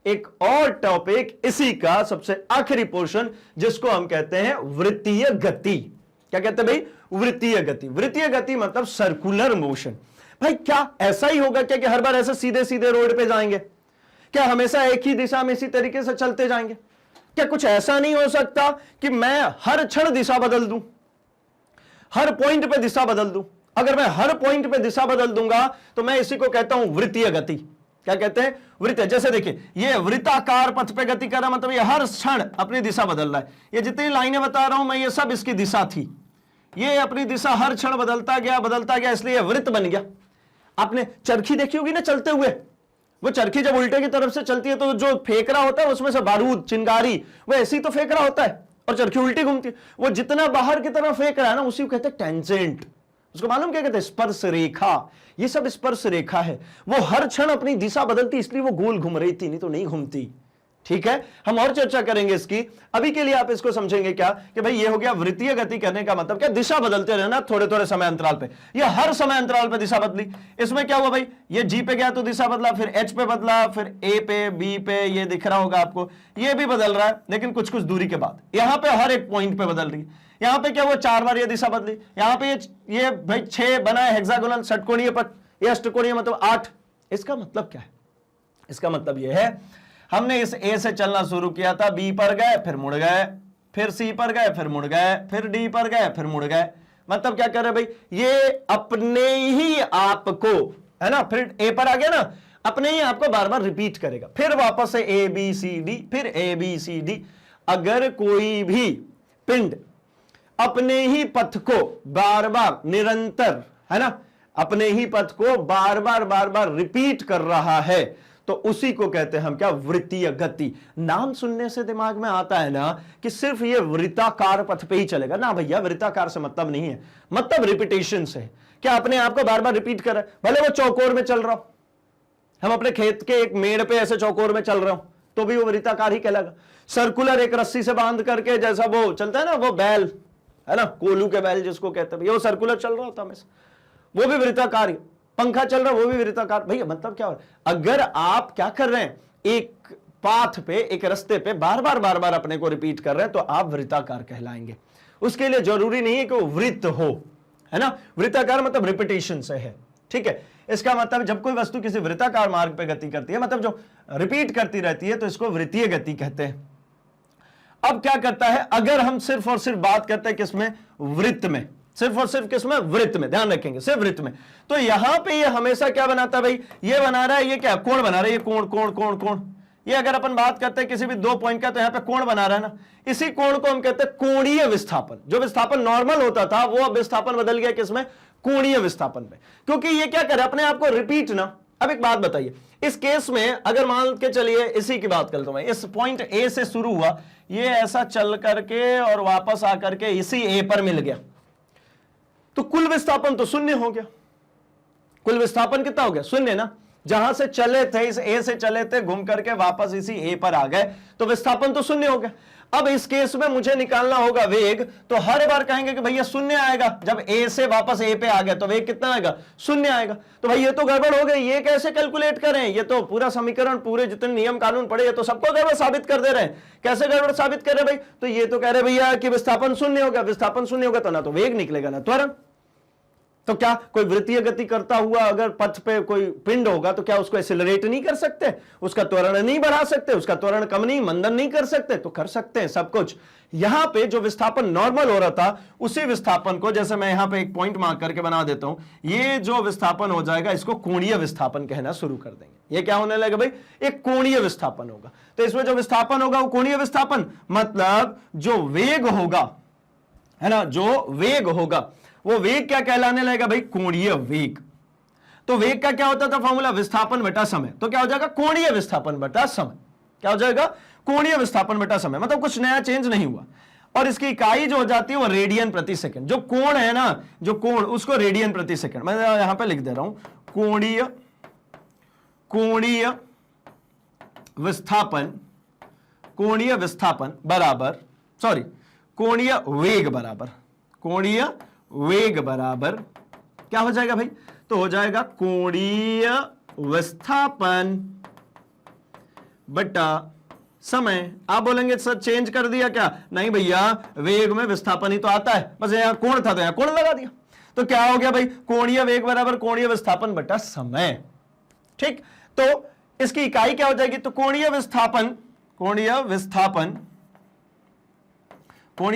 एक और टॉपिक इसी का सबसे आखिरी पोर्शन, जिसको हम कहते हैं वृत्तीय गति। क्या कहते हैं भाई? वृत्तीय गति। वृत्तीय गति मतलब सर्कुलर मोशन। भाई क्या ऐसा ही होगा क्या कि हर बार ऐसे सीधे सीधे रोड पे जाएंगे? क्या हमेशा एक ही दिशा में इसी तरीके से चलते जाएंगे? क्या कुछ ऐसा नहीं हो सकता कि मैं हर क्षण दिशा बदल दूं, हर पॉइंट पे दिशा बदल दूं? अगर मैं हर पॉइंट पे दिशा बदल दूंगा तो मैं इसी को कहता हूं वृत्तीय गति। क्या कहते हैं? वृत्तीय। जैसे देखिए, ये वृत्ताकार पथ पे गति कर रहा, मतलब ये हर क्षण अपनी दिशा बदल रहा है। ये जितनी लाइनें बता रहा हूं मैं, ये सब इसकी दिशा थी। ये अपनी दिशा हर क्षण बदलता गया, इसलिए वृत्त बन गया। आपने चरखी देखी होगी ना चलते हुए, वो चरखी जब उल्टे की तरफ से चलती है तो जो फेंक रहा होता है उसमें से बारूद, चिंगारी, वो ऐसी तो फेंक रहा होता है, और चरखी उल्टी घूमती है। वो जितना बाहर की तरफ फेंक रहा है ना, उसी को कहते हैं टेंजेंट। उसको मालूम क्या कहते हैं? स्पर्श रेखा। ये सब स्पर्श रेखा है। वो हर क्षण अपनी दिशा बदलती, इसलिए वो गोल घूम रही थी, नहीं तो नहीं घूमती। ठीक है, हम और चर्चा करेंगे इसकी। अभी के लिए आप इसको समझेंगे क्या कि भाई ये हो गया वृत्तीय गति करने का मतलब क्या? दिशा बदलते रहना थोड़े थोड़े समय अंतराल पे। ये हर समय अंतराल पे दिशा बदली। इसमें क्या हुआ भाई? ये जी पे गया तो दिशा बदला, फिर एच पे बदला, फिर ए पे, बी पे, ये दिख रहा होगा आपको, ये भी बदल रहा है, लेकिन कुछ कुछ दूरी के बाद। यहां पे हर एक पॉइंट पे बदल रही है। यहां पे क्या हुआ? 4 बार ये दिशा बदली। यहां पे ये भाई 6 बना है हेक्सागोनल षटकोणीय पथ, ये अष्टकोणीय मतलब 8। इसका मतलब क्या है? इसका मतलब यह है, हमने इस ए से चलना शुरू किया था, बी पर गए, फिर मुड़ गए, फिर सी पर गए, फिर मुड़ गए, फिर डी पर गए, फिर मुड़ गए। मतलब क्या कर रहे भाई? ये अपने ही आपको, है ना, फिर ए पर आ गया ना, अपने ही आपको बार बार रिपीट करेगा। फिर वापस से ए बी सी डी, फिर ए बी सी डी। अगर कोई भी पिंड अपने ही पथ को बार बार निरंतर, है ना, अपने ही पथ को बार बार रिपीट कर रहा है, तो उसी को कहते हैं हम क्या? वृत्तीय गति। नाम सुनने से दिमाग में आता है ना कि सिर्फ ये वृत्ताकार पथ पे ही चलेगा। ना भैया, वृत्ताकार से मतलब नहीं है, मतलब रिपीटेशन से। क्या अपने आप को बार बार रिपीट कर रहा है? भले वो चौकोर में चल रहा हो, हम अपने खेत के एक मेड़ पे ऐसे चौकोर में चल रहा हूं, तो भी वो वृत्ताकार ही कहलाएगा। सर्कुलर एक रस्सी से बांध करके, जैसा वो चलता है ना, वो बैल, है ना, कोलू के बैल जिसको कहते हैं, वो सर्कुलर चल रहा होता हमेशा, वो भी वृत्ताकार ही। पंखा चल रहा है, वो भी वृत्ताकार। भैया मतलब क्या हो रहा है? अगर आप क्या कर रहे हैं, एक पाथ पे, एक रास्ते पे बार बार अपने को रिपीट कर रहे हैं, तो आप वृत्ताकार कहलाएंगे। उसके लिए जरूरी नहीं है कि वो वृत्त हो, है ना। वृत्ताकार मतलब रिपीटेशन से है। ठीक है, इसका मतलब जब कोई वस्तु किसी वृत्ताकार मार्ग पे गति करती है, मतलब जो रिपीट करती रहती है, तो इसको वृत्तीय गति कहते हैं। अब क्या करता है, अगर हम सिर्फ और सिर्फ बात करते हैं किसमें? वृत्त में। सिर्फ और सिर्फ किसमें? वृत्त में। ध्यान रखेंगे, सिर्फ वृत्त में। तो यहां पे ये हमेशा क्या बनाता है भाई? ये बना रहा है, ये क्या? कोण बना रहा है। ये कोण कोण कोण कोण, ये अगर अपन बात करते हैं किसी भी 2 पॉइंट का, तो यहां पे कोण बना रहा है ना, इसी कोण को हम कहते हैं कोणीय विस्थापन। जो विस्थापन नॉर्मल होता था, वो अब विस्थापन बदल गया किसमें? कोणीय विस्थापन में। क्योंकि ये क्या करे? अपने आप को रिपीट ना। अब एक बात बताइए, इस केस में अगर मान के चलिए, इसी की बात करता हूं मैं, इस पॉइंट ए से शुरू हुआ, ये ऐसा चल करके और वापस आकर के इसी ए पर मिल गया, तो कुल विस्थापन तो शून्य हो गया। कुल विस्थापन कितना हो गया? शून्य ना। जहां से चले थे, इस ए से चले थे, घूम करके वापस इसी ए पर आ गए, तो विस्थापन तो शून्य हो गया। अब इस केस में मुझे निकालना होगा वेग, तो हर बार कहेंगे कि भैया शून्य आएगा। जब ए से वापस ए पे आ गया तो वेग कितना आएगा? शून्य आएगा। तो भाई ये तो गड़बड़ हो गई, ये कैसे कैलकुलेट करें? ये तो पूरा समीकरण, पूरे जितने नियम कानून पड़े, ये तो सबको गड़बड़ साबित कर दे रहे हैं। कैसे गड़बड़ साबित कर रहे भाई? तो ये तो कह रहे भैया कि विस्थापन शून्य होगा। विस्थापन शून्य होगा तो ना तो वेग निकलेगा ना त्वरण। तो क्या कोई वृत्तीय गति करता हुआ अगर पथ पे कोई पिंड होगा, तो क्या उसको एक्सेलरेट नहीं कर सकते? उसका त्वरण नहीं बढ़ा सकते? उसका त्वरण कम नहीं, मंदन नहीं कर सकते? तो कर सकते हैं सब कुछ। यहां पे जो विस्थापन नॉर्मल हो रहा था, उसी विस्थापन को, जैसे मैं यहां पे एक पॉइंट मार्क करके बना देता हूं, ये जो विस्थापन हो जाएगा, इसको कोणीय विस्थापन कहना शुरू कर देंगे। ये क्या होने लगेगा भाई? एक कोणीय विस्थापन होगा। तो इसमें जो विस्थापन होगा वो कोणीय विस्थापन, मतलब जो वेग होगा, है ना, जो वेग होगा, वो वेग क्या कहलाने लगेगा भाई? कोणीय वेग। तो वेग का क्या होता था फॉर्मूला? विस्थापन बटा समय। तो क्या हो जाएगा? कोणीय विस्थापन बटा समय। क्या हो जाएगा? कोणीय विस्थापन बटा समय। मतलब कुछ नया चेंज नहीं हुआ। और इसकी इकाई जो हो जाती है वो रेडियन प्रति सेकंड। जो कोण है ना, जो कोण, उसको रेडियन प्रति सेकंड, मैं यहां पे लिख दे रहा हूं, कोणीय विस्थापन, कोणीय विस्थापन बराबर, सॉरी, कोणीय वेग बराबर, कोणीय वेग बराबर क्या हो जाएगा भाई? तो हो जाएगा कोणीय विस्थापन बटा समय। आप बोलेंगे सर चेंज कर दिया क्या? नहीं भैया, वेग में विस्थापन ही तो आता है, बस यहां कोण था तो यहां कोण लगा दिया। तो क्या हो गया भाई, कोणीय वेग बराबर कोणीय विस्थापन बटा समय। ठीक, तो इसकी इकाई क्या हो जाएगी? तो कोणीय विस्थापन, कोणीय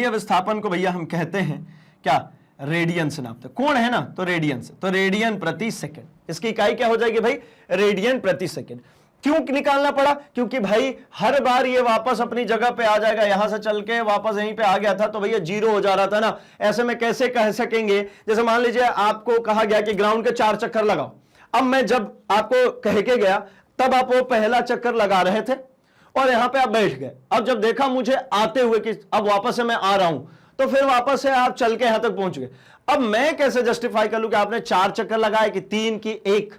विस्थापन को भैया हम कहते हैं क्या? रेडियन से नापते। कोण है ना, तो रेडियन से, तो रेडियन प्रति सेकंड। इसकी इकाई क्या हो जाएगी भाई? रेडियन प्रति सेकंड। क्यों निकालना पड़ा? क्योंकि भाई हर बार ये वापस अपनी जगह पे आ जाएगा, यहां से चल के वापस यहीं पे आ गया था तो भैया जीरो हो जा रहा था ना। ऐसे में कैसे कह सकेंगे? जैसे मान लीजिए आपको कहा गया कि ग्राउंड के 4 चक्कर लगाओ। अब मैं जब आपको कह के गया तब आप वो पहला चक्कर लगा रहे थे और यहां पे आप बैठ गए। अब जब देखा मुझे आते हुए कि अब वापस से मैं आ रहा हूं, तो फिर वापस से आप चल के यहां तक पहुंच गए। अब मैं कैसे जस्टिफाई कर लूं कि आपने 4 चक्कर लगाए कि 3 की 1?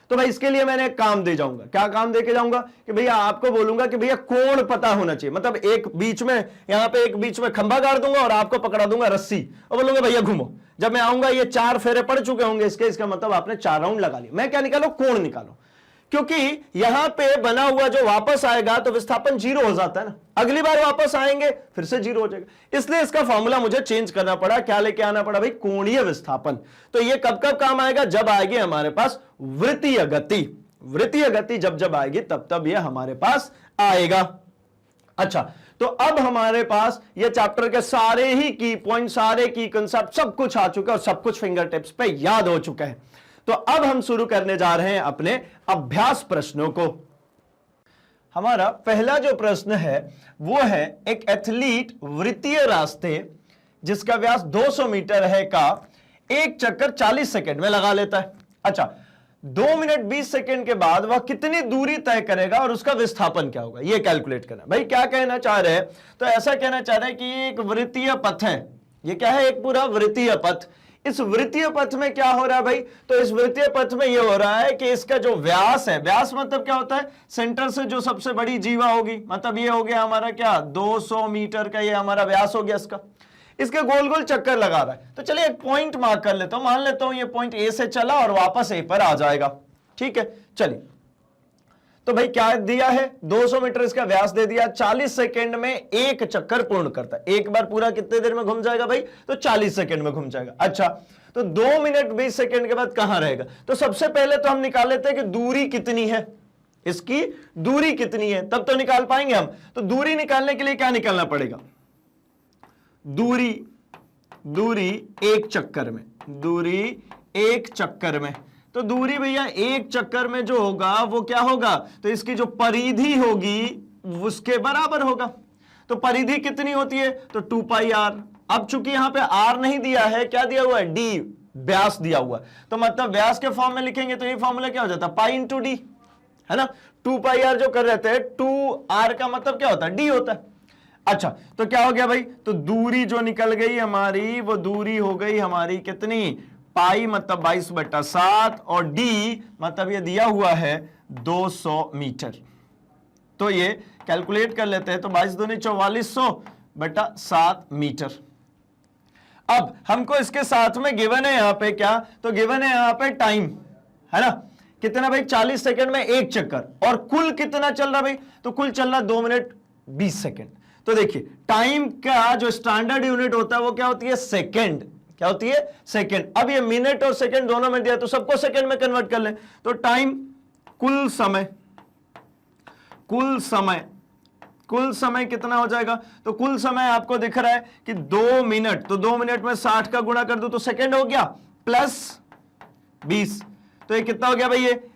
तो भाई इसके लिए मैंने एक काम दे जाऊंगा। क्या काम दे के जाऊंगा? कि भैया आपको बोलूंगा कि भैया कोण पता होना चाहिए। मतलब एक बीच में, यहां पे एक बीच में खंभा गाड़ दूंगा और आपको पकड़ा दूंगा रस्सी और बोलूंगा भैया घूमो। जब मैं आऊंगा ये 4 फेरे पड़ चुके होंगे इसका मतलब आपने 4 राउंड लगा लिया। मैं क्या निकालो? कोण निकालो। क्योंकि यहां पे बना हुआ जो वापस आएगा तो विस्थापन 0 हो जाता है ना, अगली बार वापस आएंगे फिर से 0 हो जाएगा। इसलिए इसका फॉर्मूला मुझे चेंज करना पड़ा। क्या लेके आना पड़ा भाई? कोणीय विस्थापन। तो ये कब कब काम आएगा? जब आएगी हमारे पास वृत्तीय गति। वृत्तीय गति जब आएगी तब ये हमारे पास आएगा। अच्छा, तो अब हमारे पास ये चैप्टर के सारे ही की पॉइंट, सारे की कंसेप्ट सब कुछ आ चुका है और सब कुछ फिंगर टिप्स पे याद हो चुका है। तो अब हम शुरू करने जा रहे हैं अपने अभ्यास प्रश्नों को। हमारा पहला जो प्रश्न है वो है, एक एथलीट वृत्तीय रास्ते जिसका व्यास 200 मीटर है का एक चक्कर 40 सेकंड में लगा लेता है। अच्छा, 2 मिनट 20 सेकंड के बाद वह कितनी दूरी तय करेगा और उसका विस्थापन क्या होगा, यह कैलकुलेट करना। भाई क्या कहना चाह रहे हैं? तो ऐसा कहना चाह रहे हैं कि ये एक वृत्तीय पथ है। ये क्या है? एक पूरा वृत्तीय पथ। इस वृत्तीय पथ में क्या हो रहा है भाई? तो इस वृत्तीय पथ में यह हो रहा है कि इसका जो व्यास है, व्यास मतलब क्या होता है? सेंटर से जो सबसे बड़ी जीवा होगी, मतलब ये हो गया हमारा क्या, 200 मीटर का ये हमारा व्यास हो गया इसका। इसके गोल गोल चक्कर लगा रहा है। तो चलिए एक पॉइंट मार्क कर लेता हूं। मान लेता हूं ये पॉइंट ए से चला और वापस ए पर आ जाएगा। ठीक है, चलिए। तो भाई क्या दिया है? 200 मीटर इसका व्यास दे दिया। 40 सेकंड में एक चक्कर पूर्ण करता है। एक बार पूरा कितने देर में घूम जाएगा भाई? तो 40 सेकंड में घूम जाएगा। अच्छा, तो 2 मिनट 20 सेकंड के बाद कहां रहेगा? तो सबसे पहले तो हम निकाल लेते हैं कि दूरी कितनी है, इसकी दूरी कितनी है, तब तो निकाल पाएंगे हम। तो दूरी निकालने के लिए क्या निकालना पड़ेगा? दूरी एक चक्कर में, दूरी एक चक्कर में। तो दूरी भैया एक चक्कर में जो होगा वो क्या होगा? तो इसकी जो परिधि होगी उसके बराबर होगा। तो परिधि कितनी होती है? तो 2 पाई आर। अब चूंकि यहां पे आर नहीं दिया है, क्या दिया हुआ है? डी, व्यास दिया हुआ है। तो मतलब व्यास के फॉर्म में लिखेंगे तो ये फॉर्मूला क्या हो जाता है? पाई इंटू डी, है ना। 2 पाई आर जो कर रहे थे, 2 आर का मतलब क्या होता है? डी होता है। अच्छा, तो क्या हो गया भाई? तो दूरी जो निकल गई हमारी, वो दूरी हो गई हमारी कितनी? पाई मतलब 22/7 और डी मतलब ये दिया हुआ है 200 मीटर। तो ये कैलकुलेट कर लेते हैं। तो 22 दूनी 4400/7 मीटर। अब हमको इसके साथ में गिवन है यहां पे क्या? तो गिवन है यहां पे टाइम, है ना। कितना भाई? 40 सेकंड में एक चक्कर। और कुल कितना चल रहा भाई? तो कुल चल रहा 2 मिनट 20 सेकंड। तो देखिए टाइम का जो स्टैंडर्ड यूनिट होता है वो क्या होती है? सेकंड। क्या होती है? सेकंड। अब ये मिनट और सेकंड दोनों में दिया तो सबको सेकंड में कन्वर्ट कर ले। तो टाइम, कुल समय कितना हो जाएगा? तो कुल समय आपको दिख रहा है कि 2 मिनट। तो 2 मिनट में 60 का गुणा कर दो तो सेकंड हो गया, प्लस 20। तो ये कितना हो गया भाई? ये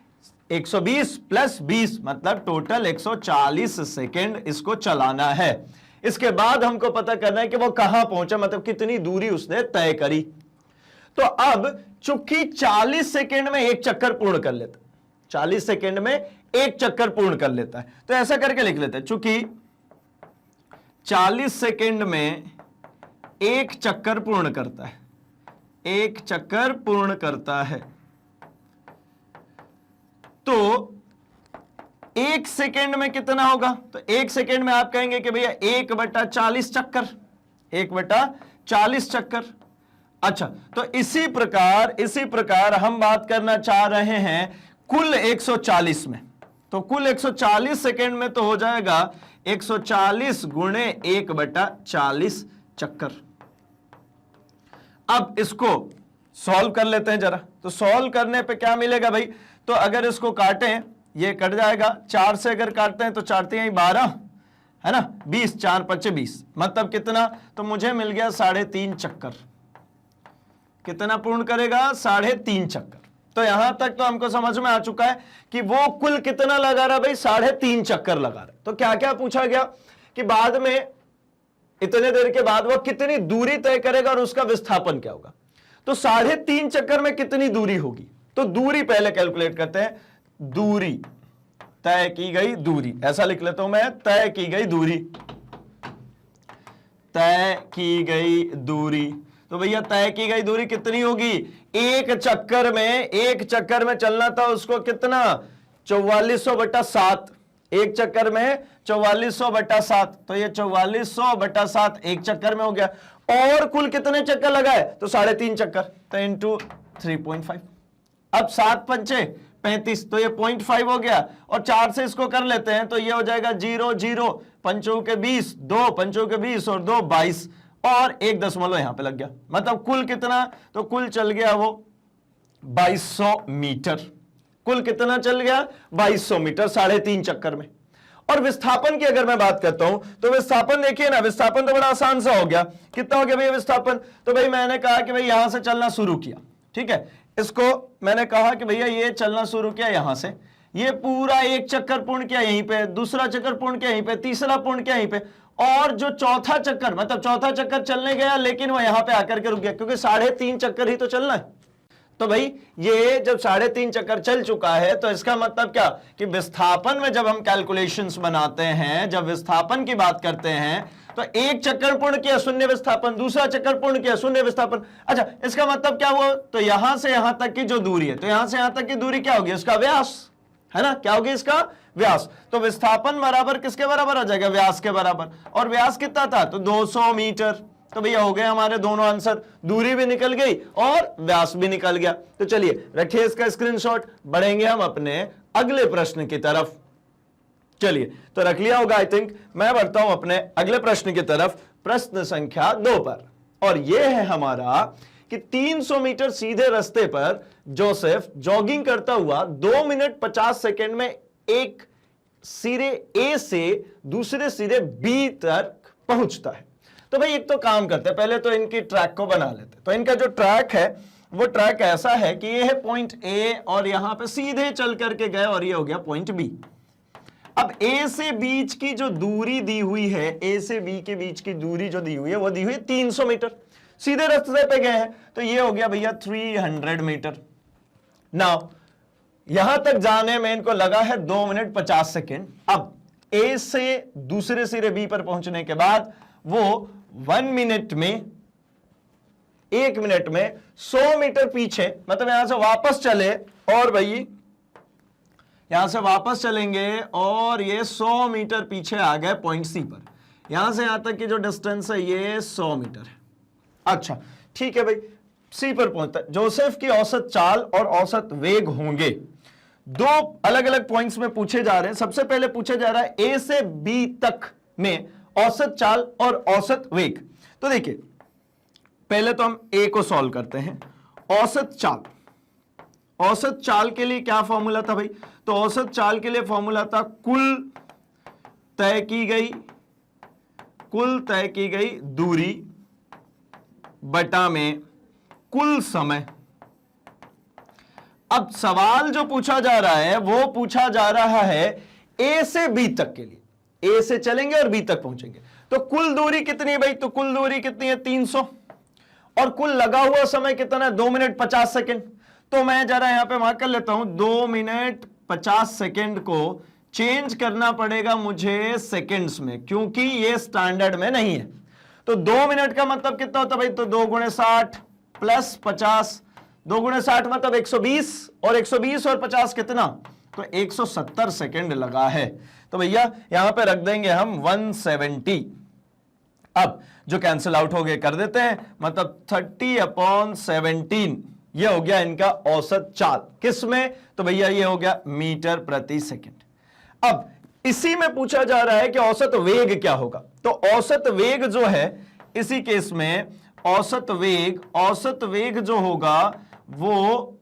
120 प्लस 20 मतलब टोटल 140 सेकंड इसको चलाना है। इसके बाद हमको पता करना है कि वो कहां पहुंचा, मतलब कितनी दूरी उसने तय करी। तो अब चूंकि 40 सेकंड में एक चक्कर पूर्ण कर लेता, 40 सेकंड में एक चक्कर पूर्ण कर लेता है, तो ऐसा करके लिख लेते हैं। चूंकि 40 सेकंड में एक चक्कर पूर्ण करता है, एक चक्कर पूर्ण करता है, तो 1 सेकेंड में कितना होगा? तो 1 सेकेंड में आप कहेंगे कि भैया 1/40 चक्कर, 1/40 चक्कर। अच्छा, तो इसी प्रकार हम बात करना चाह रहे हैं कुल 140 में। तो कुल 140 सेकेंड में तो हो जाएगा 140 गुणे 1/40 चक्कर। अब इसको सॉल्व कर लेते हैं जरा। तो सॉल्व करने पे क्या मिलेगा भाई, तो अगर इसको काटें ये कट जाएगा, 4 से अगर काटते हैं तो 4 3 12 है ना, 20, 4 5 20, मतलब कितना, तो मुझे मिल गया 3.5 चक्कर। कितना पूर्ण करेगा, 3.5 चक्कर। तो यहां तक तो हमको समझ में आ चुका है कि वो कुल कितना लगा रहा भाई, 3.5 चक्कर लगा रहा। तो क्या क्या पूछा गया कि बाद में इतने देर के बाद वो कितनी दूरी तय करेगा और उसका विस्थापन क्या होगा। तो 3.5 चक्कर में कितनी दूरी होगी, तो दूरी पहले कैलकुलेट करते हैं। दूरी, तय की गई दूरी, ऐसा लिख लेता हूं मैं, तय की गई दूरी, तय की गई दूरी। तो भैया तय की गई दूरी कितनी होगी, एक चक्कर में चलना था उसको कितना, 4400/7, एक चक्कर में 4400/7, तो ये 4400/7 एक चक्कर में हो गया। और कुल कितने चक्कर लगाए, तो 3.5 चक्कर, तो इंटू 3.5। अब 7 पंचे 35, तो ये 0.5 हो गया, और 4 से इसको कर लेते हैं तो ये हो जाएगा 0 0, पंचों के 20, 2 पंचों के 20 और 2 22, और 1 दशमलव यहां पे लग गया। मतलब कुल कितना, तो कुल चल गया वो 2200 मीटर। कुल कितना चल गया, 2200 मीटर 3.5 चक्कर में। और विस्थापन की अगर मैं बात करता हूं तो विस्थापन देखिए ना, विस्थापन तो बड़ा आसान सा हो गया। कितना हो गया भैया विस्थापन, तो भाई मैंने कहा कि भाई यहां से चलना शुरू किया, ठीक है, इसको मैंने कहा कि भैया ये चलना शुरू किया यहां से, ये पूरा एक चक्कर पूर्ण किया यहीं पे, दूसरा चक्कर पूर्ण किया यहीं पे, तीसरा पूर्ण किया यहीं पे, और जो चौथा चक्कर, मतलब चौथा चक्कर चलने गया लेकिन वो यहां पे आकर के रुक गया, क्योंकि 3.5 चक्कर ही तो चलना है। तो भाई ये जब 3.5 चक्कर चल चुका है तो इसका मतलब क्या कि विस्थापन में जब हम कैलकुलेशंस बनाते हैं, जब विस्थापन की बात करते हैं, तो एक चक्कर पूर्ण किया शून्य विस्थापन, दूसरा चक्कर पूर्ण किया शून्य विस्थापन। अच्छा, इसका मतलब क्या हुआ, तो यहां से यहां तक की जो दूरी है, तो यहां से यहां तक की दूरी क्या होगी, इसका व्यास है ना, क्या होगी इसका व्यास। तो विस्थापन बराबर किसके बराबर आ जाएगा, व्यास के बराबर। और व्यास कितना था, तो 200 मीटर। तो भैया हो गए हमारे दोनों आंसर, दूरी भी निकल गई और व्यास भी निकल गया। तो चलिए रखिए इसका स्क्रीनशॉट, बढ़ेंगे हम अपने अगले प्रश्न की तरफ। चलिए, तो रख लिया होगा आई थिंक। मैं बढ़ता हूं अपने अगले प्रश्न की तरफ, प्रश्न संख्या 2 पर। और यह है हमारा कि 300 मीटर सीधे रास्ते पर जोसेफ जॉगिंग करता हुआ 2 मिनट 50 सेकेंड में एक सिरे ए से दूसरे सिरे बी तक पहुंचता है। तो भाई एक तो काम करते हैं, पहले तो इनकी ट्रैक को बना लेते हैं। तो इनका जो ट्रैक है वो ट्रैक ऐसा है कि ये है पॉइंट ए और यहां पे सीधे चल करके गए और ये हो गया पॉइंट बी। अब ए से बीच की जो दूरी दी हुई है, ए से बी के बीच की दूरी जो दी हुई है वो दी हुई है 300 मीटर, सीधे रास्ते पे गए हैं, तो ये हो गया भैया 300 मीटर। नाउ यहां तक जाने में इनको लगा है 2 मिनट 50 सेकेंड। अब ए से दूसरे सिरे बी पर पहुंचने के बाद वो 1 मिनट में, 1 मिनट में 100 मीटर पीछे, मतलब यहां से वापस चले और भाई यहां से वापस चलेंगे और ये 100 मीटर पीछे आ गए पॉइंट सी पर। यहां से यहां तक की जो डिस्टेंस है ये 100 मीटर है। अच्छा ठीक है भाई, सी पर पहुंचता है। जोसेफ की औसत चाल और औसत वेग होंगे। 2 अलग अलग पॉइंट्स में पूछे जा रहे हैं। सबसे पहले पूछा जा रहा है ए से बी तक में औसत चाल और औसत वेग। तो देखिए पहले तो हम ए को सॉल्व करते हैं। औसत चाल, औसत चाल के लिए क्या फॉर्मूला था भाई, तो औसत चाल के लिए फॉर्मूला था कुल तय की गई दूरी बटा में कुल समय। अब सवाल जो पूछा जा रहा है वो पूछा जा रहा है ए से बी तक के लिए। ए से चलेंगे और बी तक पहुंचेंगे, तो कुल दूरी कितनी है भाई, तो कुल दूरी कितनी है 300, और कुल लगा हुआ समय कितना है 2 मिनट 50 सेकेंड। तो मैं जरा यहां पे मार्क कर लेता हूं, 2 मिनट 50 सेकेंड को चेंज करना पड़ेगा मुझे सेकेंड्स में, क्योंकि ये स्टैंडर्ड में नहीं है। तो 2 मिनट का मतलब कितना होता भाई, तो 2 गुणे 60 प्लस 50, 2 गुणे 60 मतलब 120, और 120 और 50 कितना, तो 170 सेकेंड लगा है। तो भैया यहां पे रख देंगे हम 170। अब जो कैंसिल आउट हो गए कर देते हैं, मतलब 30/17 ये हो गया इनका औसत चाल। किस में, तो भैया ये हो गया मीटर प्रति सेकेंड। अब इसी में पूछा जा रहा है कि औसत वेग क्या होगा। तो औसत वेग जो है इसी केस में औसत वेग जो होगा वो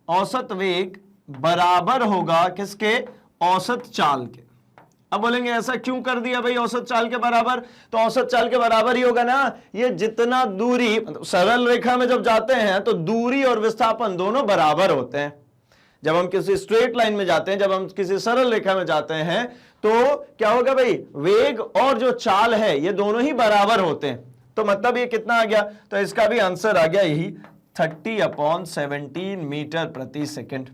औसत वेग बराबर होगा किसके, औसत चाल के। अब बोलेंगे ऐसा क्यों कर दिया भाई औसत चाल के बराबर, तो औसत चाल के बराबर ही होगा ना, ये जितना दूरी सरल रेखा में जब जाते हैं तो दूरी और विस्थापन दोनों बराबर होते हैं। जब हम किसी स्ट्रेट लाइन में जाते हैं, जब हम किसी सरल रेखा में जाते हैं तो क्या होगा भाई, वेग और जो चाल है ये दोनों ही बराबर होते हैं। तो मतलब ये कितना आ गया, तो इसका भी आंसर आ गया यही 30/17 मीटर प्रति सेकंड।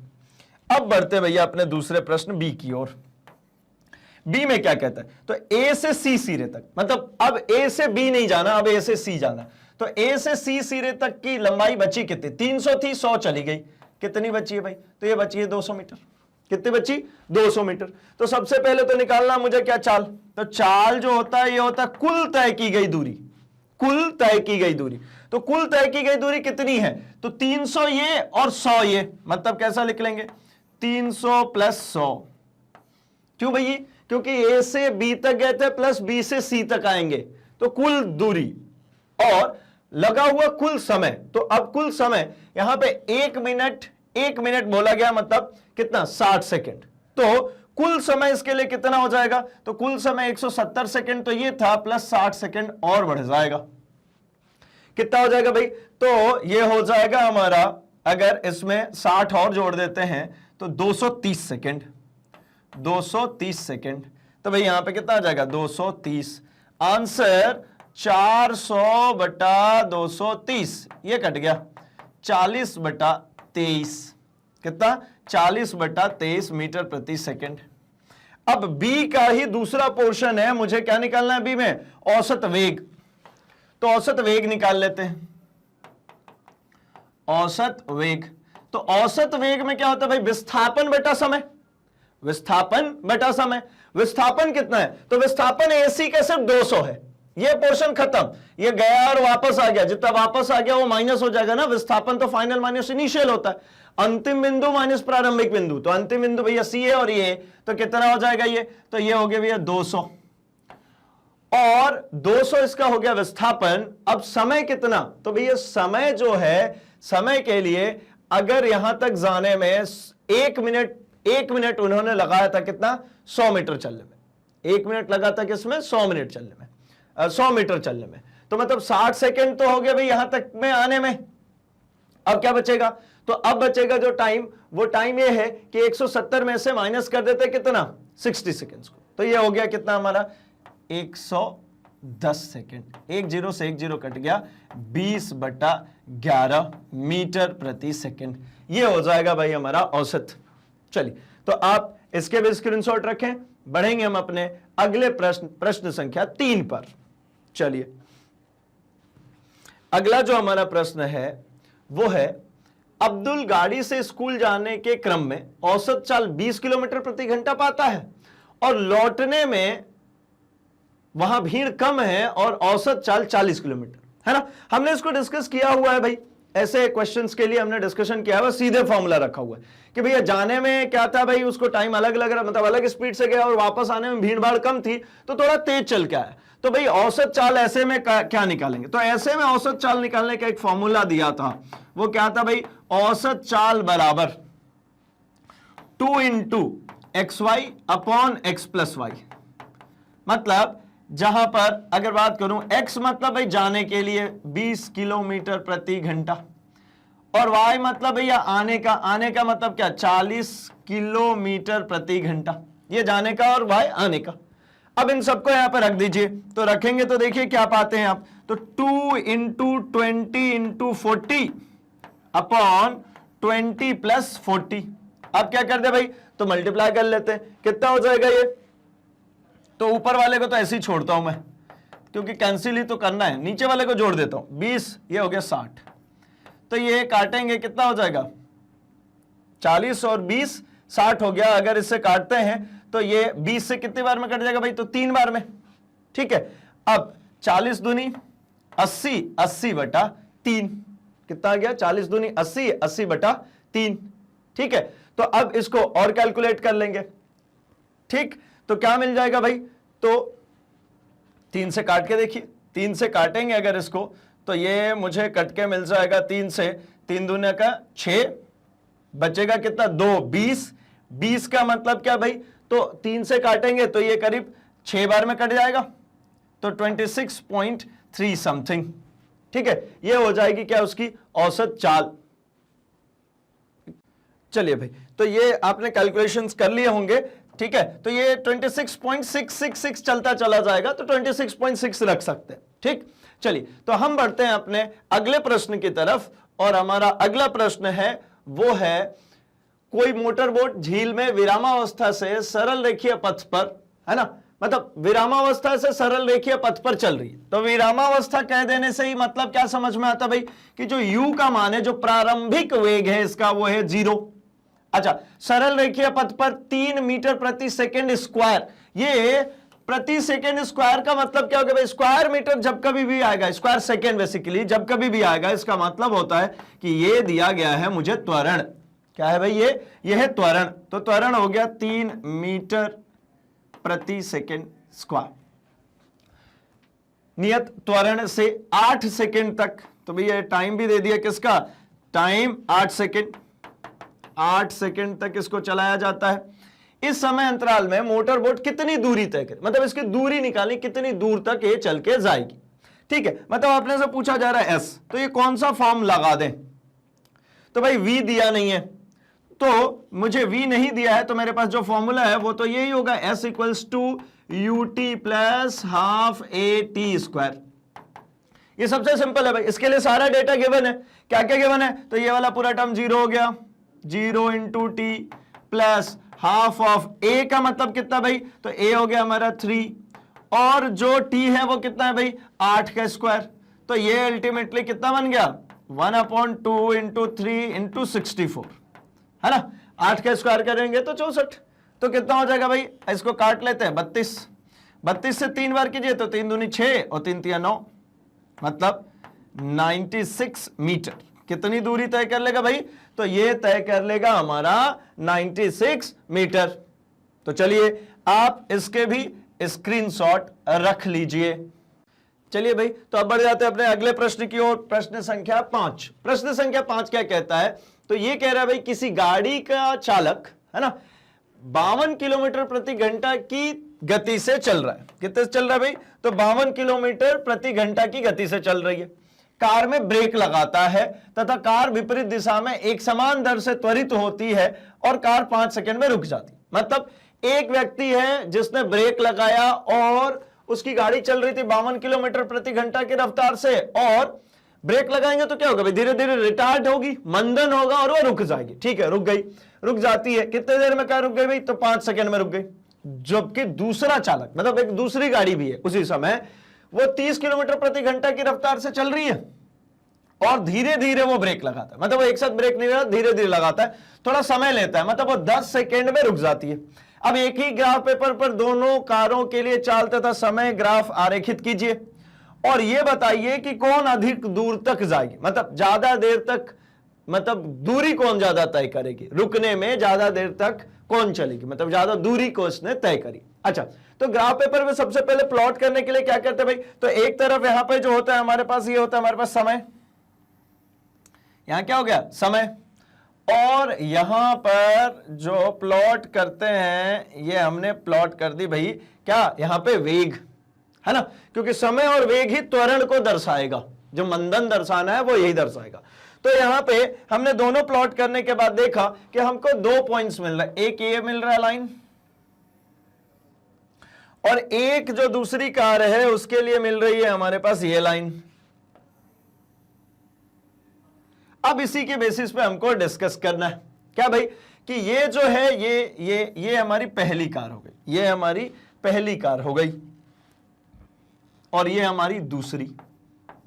अब बढ़ते भैया अपने दूसरे प्रश्न बी की ओर। बी में क्या कहता है, तो ए से सी सिरे तक, मतलब अब ए से बी नहीं जाना, अब ए से सी जाना। तो ए से सी सिरे तक की लंबाई बची कितनी, 300 थी, 100 चली गई, कितनी बची है भाई, तो ये बची है 200 मीटर। कितनी बची, 200 मीटर। तो सबसे पहले तो निकालना मुझे क्या, चाल। तो चाल जो होता है ये होता है कुल तय की गई दूरी, कुल तय की गई दूरी। तो कुल तय की गई दूरी कितनी है, तो 300 ये और 100 ये, मतलब कैसा लिख लेंगे 300 प्लस 100। क्यों भैया, क्योंकि ए से बी तक गए थे प्लस बी से सी तक आएंगे, तो कुल दूरी और लगा हुआ कुल समय। तो अब कुल समय यहां पे 1 मिनट बोला गया, मतलब कितना 60 सेकंड। तो कुल समय इसके लिए कितना हो जाएगा, तो कुल समय 170 सेकंड तो ये था, प्लस 60 सेकंड और बढ़ जाएगा। कितना हो जाएगा भाई, तो ये हो जाएगा हमारा, अगर इसमें 60 और जोड़ देते हैं तो 230 सेकंड, 230 सेकंड। तो भाई यहां पे कितना आ जाएगा 230, आंसर 400/230, ये कट गया 40/23, कितना 40/23 मीटर प्रति सेकंड। अब बी का ही दूसरा पोर्शन है, मुझे क्या निकालना है बी में, औसत वेग। तो औसत वेग निकाल लेते हैं, औसत वेग। तो औसत वेग में क्या होता है भाई, विस्थापन बटा समय, विस्थापन बटा समय। विस्थापन कितना है, तो विस्थापन एसी का सिर्फ 200 है, ये पोर्शन खत्म, ये गया और वापस आ गया, जितना वापस आ गया वो माइनस हो जाएगा ना। विस्थापन तो फाइनल माइनस इनिशियल होता है, अंतिम बिंदु माइनस प्रारंभिक बिंदु। तो अंतिम बिंदु भैया सी है और ये, तो कितना हो जाएगा ये, तो ये हो गया भैया 200 और 200 इसका हो गया विस्थापन। अब समय कितना, तो भैया समय जो है, समय के लिए अगर यहां तक जाने में 1 मिनट उन्होंने लगाया था, कितना 100 मीटर चलने में, 1 मिनट लगा था किसमें, 100 मिनट चलने में, 100 मीटर चलने में। तो मतलब 60 सेकंड तो हो गया भाई यहां तक में आने में। अब क्या बचेगा, तो अब बचेगा जो टाइम, वो टाइम ये है कि 170 में से माइनस कर देते कितना 60 सेकंड्स को। तो ये हो गया कितना हमारा 110 सेकंड, 10 से 10 कट गया, 20/11 मीटर प्रति सेकंड। ये हो जाएगा भाई हमारा औसत। चलिए, तो आप इसके भी स्क्रीनशॉट रखें। बढ़ेंगे हम अपने अगले प्रश्न संख्या 3 पर। चलिए, अगला जो हमारा प्रश्न है वो है, अब्दुल गाड़ी से स्कूल जाने के क्रम में औसत चाल 20 किलोमीटर प्रति घंटा पाता है और लौटने में वहां भीड़ कम है और औसत चाल 40 किलोमीटर है ना। हमने इसको डिस्कस किया हुआ है भाई, ऐसे क्वेश्चंस के लिए हमने डिस्कशन किया हुआ, सीधे फॉर्मूला रखा हुआ है कि भैया जाने में क्या था भाई, उसको टाइम अलग लग रहा, मतलब अलग स्पीड से गया और वापस आने में भीड़ भाड़ कम थी तो थोड़ा तेज चल के आया। तो भाई औसत चाल ऐसे में क्या निकालेंगे, तो ऐसे में औसत चाल निकालने का एक फॉर्मूला दिया था, वो क्या था भाई, औसत चाल बराबर 2 × xy अपॉन x + y। मतलब जहां पर अगर बात करूं, x मतलब भाई जाने के लिए 20 किलोमीटर प्रति घंटा और y मतलब भैया आने का मतलब क्या 40 किलोमीटर प्रति घंटा, ये जाने का और y आने का। अब इन सबको यहां पर रख दीजिए, तो रखेंगे तो देखिए क्या पाते हैं आप, तो 2 × 20 × 40 अपॉन 20 + 40। अब क्या कर दे भाई, तो मल्टीप्लाई कर लेते हैं, कितना हो जाएगा ये, तो ऊपर वाले को तो ऐसे ही छोड़ता हूं मैं क्योंकि कैंसिल ही तो करना है, नीचे वाले को जोड़ देता हूं, 20 ये हो गया 60, तो ये काटेंगे कितना हो जाएगा 40 और 20 60 हो गया। अगर इससे काटते हैं तो ये 20 से कितनी बार में कट जाएगा भाई, तो 3 बार में, ठीक है। अब 40 दूनी 80, 80/3 कितना आ गया, 40 दूनी 80, 80/3, ठीक है। तो अब इसको और कैलकुलेट कर लेंगे, ठीक, तो क्या मिल जाएगा भाई, तो 3 से काट के देखिए, 3 से काटेंगे अगर इसको तो ये मुझे कट के मिल जाएगा 3 से, 3 दूने का 6, बचेगा कितना 2, 20, 20 का मतलब क्या भाई, तो 3 से काटेंगे तो ये करीब 6 बार में कट जाएगा, तो 26.3 समथिंग। ठीक है, ये हो जाएगी क्या उसकी औसत चाल। चलिए भाई, तो ये आपने कैलकुलेशंस कर लिए होंगे, ठीक है, तो ये 26.666 चलता चला जाएगा, तो 26.6 रख सकते हैं। ठीक, चलिए तो हम बढ़ते हैं अपने अगले प्रश्न की तरफ, और हमारा अगला प्रश्न है वो है, कोई मोटर बोट झील में विरामावस्था से सरल रेखीय पथ पर, है ना, मतलब विरामावस्था से सरल रेखीय पथ पर चल रही है, तो विरामावस्था कह देने से ही मतलब क्या समझ में आता भाई, कि जो u का मान है, जो प्रारंभिक वेग है इसका, वो है 0। अच्छा, सरल रेखीय पथ पर 3 मीटर प्रति सेकेंड स्क्वायर, ये प्रति सेकेंड स्क्वायर का मतलब क्या होगा भाई, स्क्वायर मीटर जब कभी भी आएगा, स्क्वायर सेकेंड बेसिकली जब कभी भी आएगा, इसका मतलब होता है कि ये दिया गया है मुझे त्वरण, क्या है भाई, ये है त्वरण, तो त्वरण हो गया 3 मीटर प्रति सेकेंड स्क्वायर, नियत त्वरण से 8 सेकेंड तक, तो भैया टाइम भी दे दिया, किसका टाइम 8 सेकेंड, 8 सेकेंड तक इसको चलाया जाता है। इस समय अंतराल में मोटर बोट कितनी दूरी तय करे, मतलब इसकी दूरी निकाली, कितनी दूर तक ये चल के जाएगी। ठीक है, मतलब आपने से पूछा जा रहा है एस, तो ये कौन सा फॉर्म लगा दें, तो भाई वी दिया नहीं है, तो मुझे v नहीं दिया है, तो मेरे पास जो फॉर्मूला है वो तो यही होगा, s equals to ut plus half a t square. ये सबसे सिंपल है भाई, इसके लिए सारा डेटा गिवन है, क्या क्या गिवन है, तो ये वाला पूरा टर्म 0 हो गया, 0 into T plus half of a का मतलब कितना भाई, तो a हो गया हमारा 3, और जो t है वो कितना है भाई 8 का स्क्वायर, तो ये अल्टीमेटली कितना बन गया 1/2 इंटू 3 इंटू 64, है ना, 8 का स्क्वायर करेंगे तो 64, तो कितना हो जाएगा भाई, इसको काट लेते हैं 32, 32 से 3 बार कीजिए तो 3 दूनी 6 और 3 तिया 9, मतलब 96 मीटर कितनी दूरी तय कर लेगा भाई, तो ये तय कर लेगा हमारा 96 मीटर। तो चलिए आप इसके भी स्क्रीनशॉट रख लीजिए। चलिए भाई, तो अब बढ़ जाते हैं अपने अगले प्रश्न की ओर, प्रश्न संख्या 5। प्रश्न संख्या 5 क्या कहता है, तो ये कह रहा है भाई किसी गाड़ी का चालक, है ना, 52 किलोमीटर प्रति घंटा की गति से चल रहा है, कितने से चल रहा है भाई, तो 52 किलोमीटर प्रति घंटा की गति से चल रही है, कार में ब्रेक लगाता है तथा कार विपरीत दिशा में एक समान दर से त्वरित होती है और कार 5 सेकंड में रुक जाती। मतलब एक व्यक्ति है जिसने ब्रेक लगाया और उसकी गाड़ी चल रही थी 52 किलोमीटर प्रति घंटा की रफ्तार से, और ब्रेक लगाएंगे तो क्या होगा भाई, धीरे धीरे रिटार्ड होगी, मंदन होगा और वो रुक जाएगी। ठीक है, रुक गई, रुक जाती है, कितने देर में क्या रुक गई भाई, तो 5 सेकंड में रुक गई। जबकि दूसरा चालक, मतलब एक दूसरी गाड़ी भी है उसी समय, वो 30 किलोमीटर प्रति घंटा की रफ्तार से चल रही है और धीरे धीरे वो ब्रेक लगाता है, मतलब वो एक साथ ब्रेक नहीं लगाता, धीरे धीरे लगाता है, थोड़ा समय लेता है, मतलब वो 10 सेकेंड में रुक जाती है। अब एक ही ग्राफ पेपर पर दोनों कारों के लिए चाल तथा समय ग्राफ आरेखित कीजिए और यह बताइए कि कौन अधिक दूर तक जाएगी, मतलब ज्यादा देर तक, मतलब दूरी कौन ज्यादा तय करेगी, रुकने में ज्यादा देर तक कौन चलेगी, मतलब ज्यादा दूरी को उसने तय करी। अच्छा, तो ग्राफ पेपर में सबसे पहले प्लॉट करने के लिए क्या करते हैं भाई, तो एक तरफ यहां पे जो होता है हमारे पास, ये होता है हमारे पास समय, यहां क्या हो गया समय, और यहां पर जो प्लॉट करते हैं ये हमने प्लॉट कर दी भाई क्या, यहां पे वेग, है ना, क्योंकि समय और वेग ही त्वरण को दर्शाएगा, जो मंदन दर्शाना है वो यही दर्शाएगा। तो यहां पे हमने दोनों प्लॉट करने के बाद देखा कि हमको 2 पॉइंट्स मिल रहा है, एक ये मिल रहा है लाइन, और एक जो दूसरी कार है उसके लिए मिल रही है हमारे पास ये लाइन। अब इसी के बेसिस पे हमको डिस्कस करना है क्या भाई, कि ये जो है ये हमारी पहली कार हो गई, ये हमारी पहली कार हो गई, और ये हमारी दूसरी,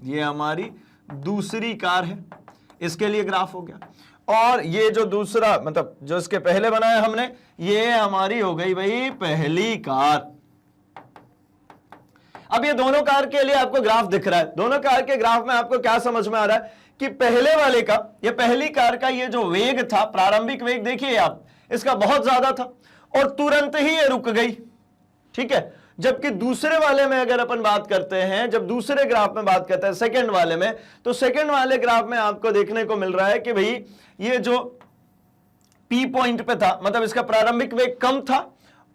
ये हमारी दूसरी कार है, इसके लिए ग्राफ हो गया। और ये जो दूसरा, मतलब जो इसके पहले बनाया हमने, ये हमारी हो गई भाई पहली कार। अब ये दोनों कार के लिए आपको ग्राफ दिख रहा है, दोनों कार के ग्राफ में आपको क्या समझ में आ रहा है कि पहले वाले का, ये पहली कार का ये जो वेग था, प्रारंभिक वेग देखिए आप, इसका बहुत ज्यादा था, और तुरंत ही ये रुक गई, ठीक है। जबकि दूसरे वाले में अगर अपन बात करते हैं, जब दूसरे ग्राफ में बात करते हैं सेकंड वाले में, तो सेकंड वाले ग्राफ में आपको देखने को मिल रहा है कि भाई ये जो पी पॉइंट पे था, मतलब इसका प्रारंभिक वेग कम था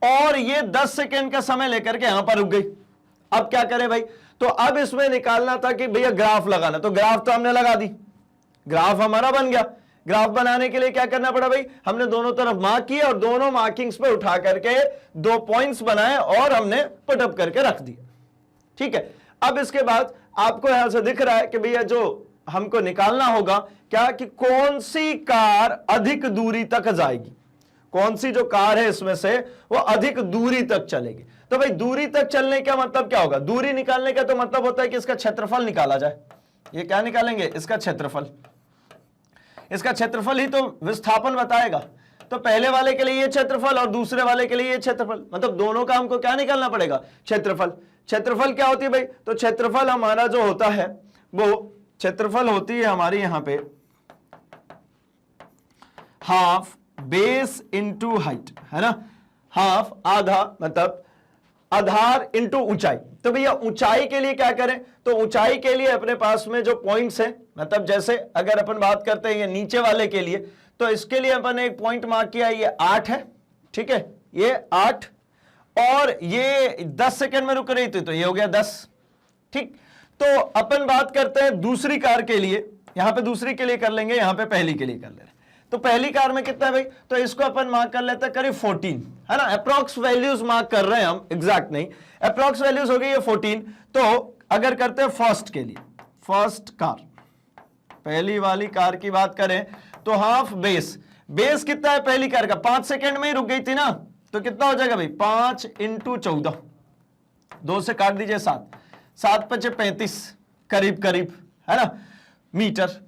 और ये 10 सेकंड का समय लेकर के यहां पर रुक गई। अब क्या करें भाई, तो अब इसमें निकालना था कि भैया ग्राफ लगाना, तो ग्राफ तो हमने लगा दी, ग्राफ हमारा बन गया। ग्राफ बनाने के लिए क्या करना पड़ा भाई, हमने दोनों तरफ मार्क किए और दोनों मार्किंग्स पे उठा करके 2 पॉइंट्स बनाए और हमने पुटअप करके रख दिए, ठीक है। अब इसके बाद आपको यहां से दिख रहा है कि भैया जो हमको निकालना होगा क्या, कि कौन सी कार अधिक दूरी तक जाएगी, कौन सी जो कार है इसमें से वो अधिक दूरी तक चलेगी। तो भाई दूरी तक चलने का मतलब क्या होगा, दूरी निकालने का तो मतलब होता है कि इसका क्षेत्रफल निकाला जाए। ये क्या निकालेंगे, इसका क्षेत्रफल, इसका क्षेत्रफल ही तो विस्थापन बताएगा। तो पहले वाले के लिए ये क्षेत्रफल और दूसरे वाले के लिए ये क्षेत्रफल, मतलब दोनों का हमको क्या निकालना पड़ेगा, क्षेत्रफल। क्षेत्रफल क्या होती है भाई, तो क्षेत्रफल हमारा जो होता है वो क्षेत्रफल होती है हमारी यहां पे हाफ बेस इंटू हाइट, है ना, हाफ आधा, मतलब आधार इंटू ऊंचाई। तो भैया ऊंचाई के लिए क्या करें, तो ऊंचाई के लिए अपने पास में जो पॉइंट्स हैं, मतलब जैसे अगर अपन बात करते हैं ये नीचे वाले के लिए, तो इसके लिए अपन एक पॉइंट मार्क किया, ये 8 है, ठीक है, ये 8 और ये 10 सेकंड में रुक रही थी तो ये हो गया 10, ठीक। तो अपन बात करते हैं दूसरी कार के लिए, यहां पे दूसरी के लिए कर लेंगे, यहां पे पहली के लिए कर ले रहे हैं। तो पहली कार में कितना है भाई, तो इसको अपन मार्क कर लेते हैं करीब 14, है ना, अप्रॉक्स वैल्यूज मार्क कर रहे हैं हम, एग्जैक्ट नहीं, अप्रॉक्स वैल्यूज हो गई है 14। तो अगर करते हैं फर्स्ट के लिए, फर्स्ट कार, पहली वाली कार की बात करें तो हाफ बेस, बेस कितना है पहली कार का, 5 सेकंड में ही रुक गई थी ना, तो कितना हो जाएगा भाई 5 इंटू 14, 2 से काट दीजिए 7, 7 5 35 करीब करीब, है ना, मीटर।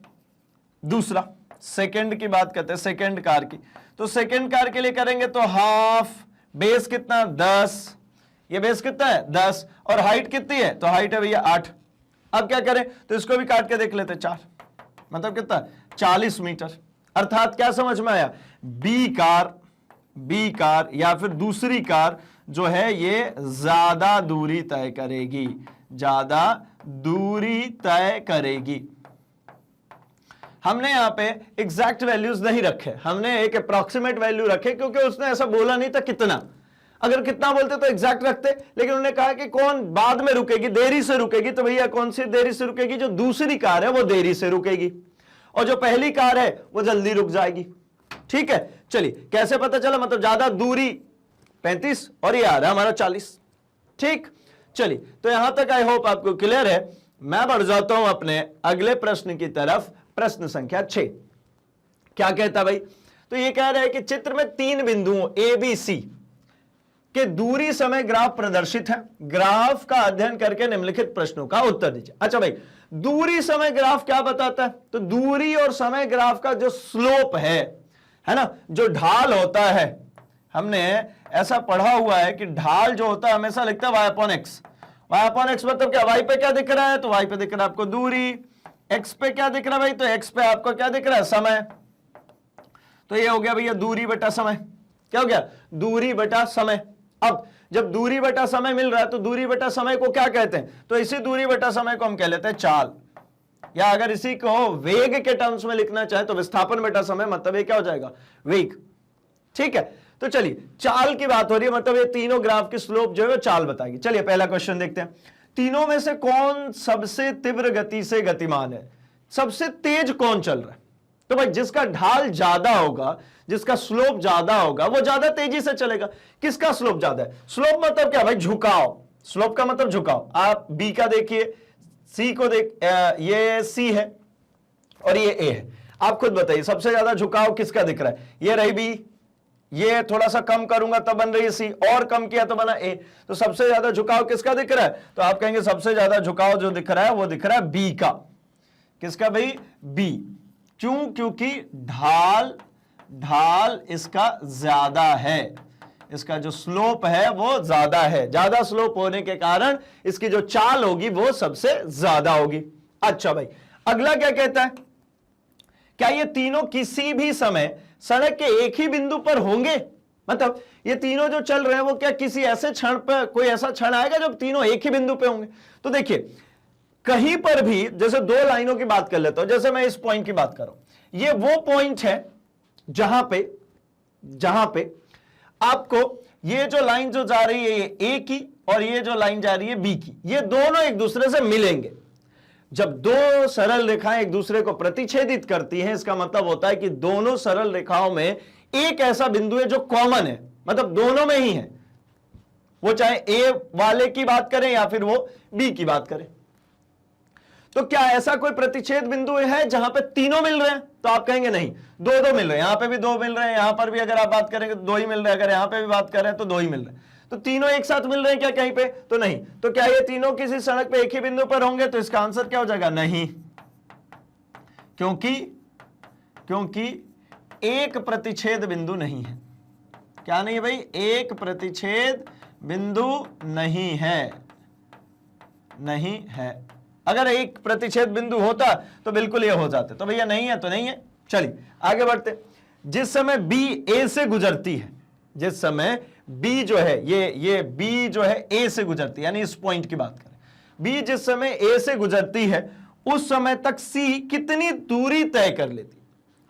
दूसरा सेकंड की बात करते हैं, सेकंड कार की, तो सेकंड कार के लिए करेंगे तो हाफ बेस कितना 10, ये बेस कितना है 10 और हाइट कितनी है, तो हाइट है भैया 8। अब क्या करें, तो इसको भी काट के देख लेते हैं, 4 मतलब कितना 40 मीटर। अर्थात क्या समझ में आया, बी कार या फिर दूसरी कार जो है ये ज्यादा दूरी तय करेगी, ज्यादा दूरी तय करेगी। हमने यहां पे एग्जैक्ट वैल्यूज नहीं रखे, हमने एक अप्रॉक्सीमेट वैल्यू रखे क्योंकि उसने ऐसा बोला नहीं था कितना, अगर कितना बोलते तो एग्जैक्ट रखते, लेकिन उन्होंने कहा कि कौन बाद में रुकेगी, देरी से रुकेगी, तो भैया कौन सी देरी से रुकेगी, जो दूसरी कार है वो देरी से रुकेगी और जो पहली कार है वो जल्दी रुक जाएगी, ठीक है। चलिए कैसे पता चला, मतलब ज्यादा दूरी 35 और ये आ रहा है हमारा 40, ठीक। चलिए तो यहां तक आई होप आपको क्लियर है। मैं बढ़ जाता हूं अपने अगले प्रश्न की तरफ, प्रश्न संख्या 6। क्या कहता भाई, तो ये कह रहा है कि चित्र में 3 बिंदुओं ए बी सी के दूरी समय ग्राफ प्रदर्शित है, ग्राफ का अध्ययन करके निम्नलिखित प्रश्नों का उत्तर दीजिए। अच्छा भाई, दूरी समय ग्राफ क्या बताता है, तो दूरी और समय ग्राफ का जो स्लोप है ना, जो ढाल होता है, हमने ऐसा पढ़ा हुआ है कि ढाल जो होता है हमेशा लिखता है y upon x. y upon x मतलब क्या, y पे क्या दिख रहा है, तो y पे दिख रहा है आपको दूरी, x पे क्या दिख रहा है भाई, तो x पे आपको क्या दिख रहा है, समय। तो ये हो गया भैया दूरी बटा समय, क्या हो गया, दूरी बटा समय। अब जब दूरी बटा समय मिल रहा है तो दूरी बटा समय को क्या कहते हैं, तो इसी दूरी बटा समय को हम कह लेते हैं चाल, या अगर इसी को वेग के टर्म्स में लिखना चाहे तो विस्थापन बटा समय, मतलब ये क्या हो जाएगा, वेग, ठीक है। तो चलिए चाल की बात हो रही है, मतलब ये तीनों ग्राफ की स्लोप जो है वो चाल बताएगी। चलिए पहला क्वेश्चन देखते हैं, तीनों में से कौन सबसे तीव्र गति से गतिमान है, सबसे तेज कौन चल रहा है, तो भाई जिसका ढाल ज्यादा होगा, जिसका स्लोप ज्यादा होगा वो ज्यादा तेजी से चलेगा। किसका स्लोप ज्यादा है, स्लोप मतलब क्या भाई, झुकाव, स्लोप का मतलब झुकाव। आप बी का देखिए, सी को देख, ये सी है और ये ए है, आप खुद बताइए सबसे ज्यादा झुकाव किसका दिख रहा है, ये रही बी, ये थोड़ा सा कम करूंगा तब बन रही है सी, और कम किया तो बना ए, तो सबसे ज्यादा झुकाव किसका दिख रहा है, तो आप कहेंगे सबसे ज्यादा झुकाव जो दिख रहा है वो दिख रहा है बी का। किसका भाई, बी। क्यों, क्योंकि ढाल इसका ज्यादा है, इसका जो स्लोप है वो ज्यादा है, ज्यादा स्लोप होने के कारण इसकी जो चाल होगी वो सबसे ज्यादा होगी। अच्छा भाई अगला क्या कहता है, क्या ये तीनों किसी भी समय सड़क के एक ही बिंदु पर होंगे, मतलब ये तीनों जो चल रहे हैं वो क्या किसी ऐसे क्षण पर कोई ऐसा क्षण आएगा जब तीनों एक ही बिंदु पे होंगे? तो देखिए कहीं पर भी, जैसे दो लाइनों की बात कर लेता हूं, जैसे मैं इस पॉइंट की बात कर रहा हूं, ये वो पॉइंट है जहां पे आपको ये जो लाइन जो जा रही है ये ए की और ये जो लाइन जा रही है बी की, ये दोनों एक दूसरे से मिलेंगे। जब दो सरल रेखाएं एक दूसरे को प्रतिच्छेदित करती हैं, इसका मतलब होता है कि दोनों सरल रेखाओं में एक ऐसा बिंदु है जो कॉमन है, मतलब दोनों में ही है, वो चाहे ए वाले की बात करें या फिर वो बी की बात करें। तो क्या ऐसा कोई प्रतिच्छेद बिंदु है जहां पे तीनों मिल रहे हैं? तो आप कहेंगे नहीं, दो दो मिल रहे हैं, यहां पे भी दो मिल रहे हैं, यहां पर भी अगर आप बात करेंगे तो दो ही मिल रहे हैं, अगर यहां पे भी बात कर रहे हैं तो दो ही मिल रहे हैं। तो तीनों एक साथ मिल रहे हैं क्या कहीं पे? तो नहीं। तो क्या ये तीनों किसी सड़क पे एक ही बिंदु पर होंगे? तो इसका आंसर क्या हो जाएगा? नहीं, क्योंकि एक प्रतिच्छेद बिंदु नहीं है। क्या नहीं है भाई? एक प्रतिच्छेद बिंदु नहीं है। अगर एक प्रतिच्छेद बिंदु होता तो बिल्कुल ये हो जाते, तो भैया नहीं है तो नहीं है। चलिए आगे बढ़ते। जिस समय बी ए से गुजरती है, जिस समय बी जो है ये बी जो है ए से गुजरती है, यानी इस पॉइंट की बात करें, बी जिस समय ए से गुजरती है उस समय तक सी कितनी दूरी तय कर लेती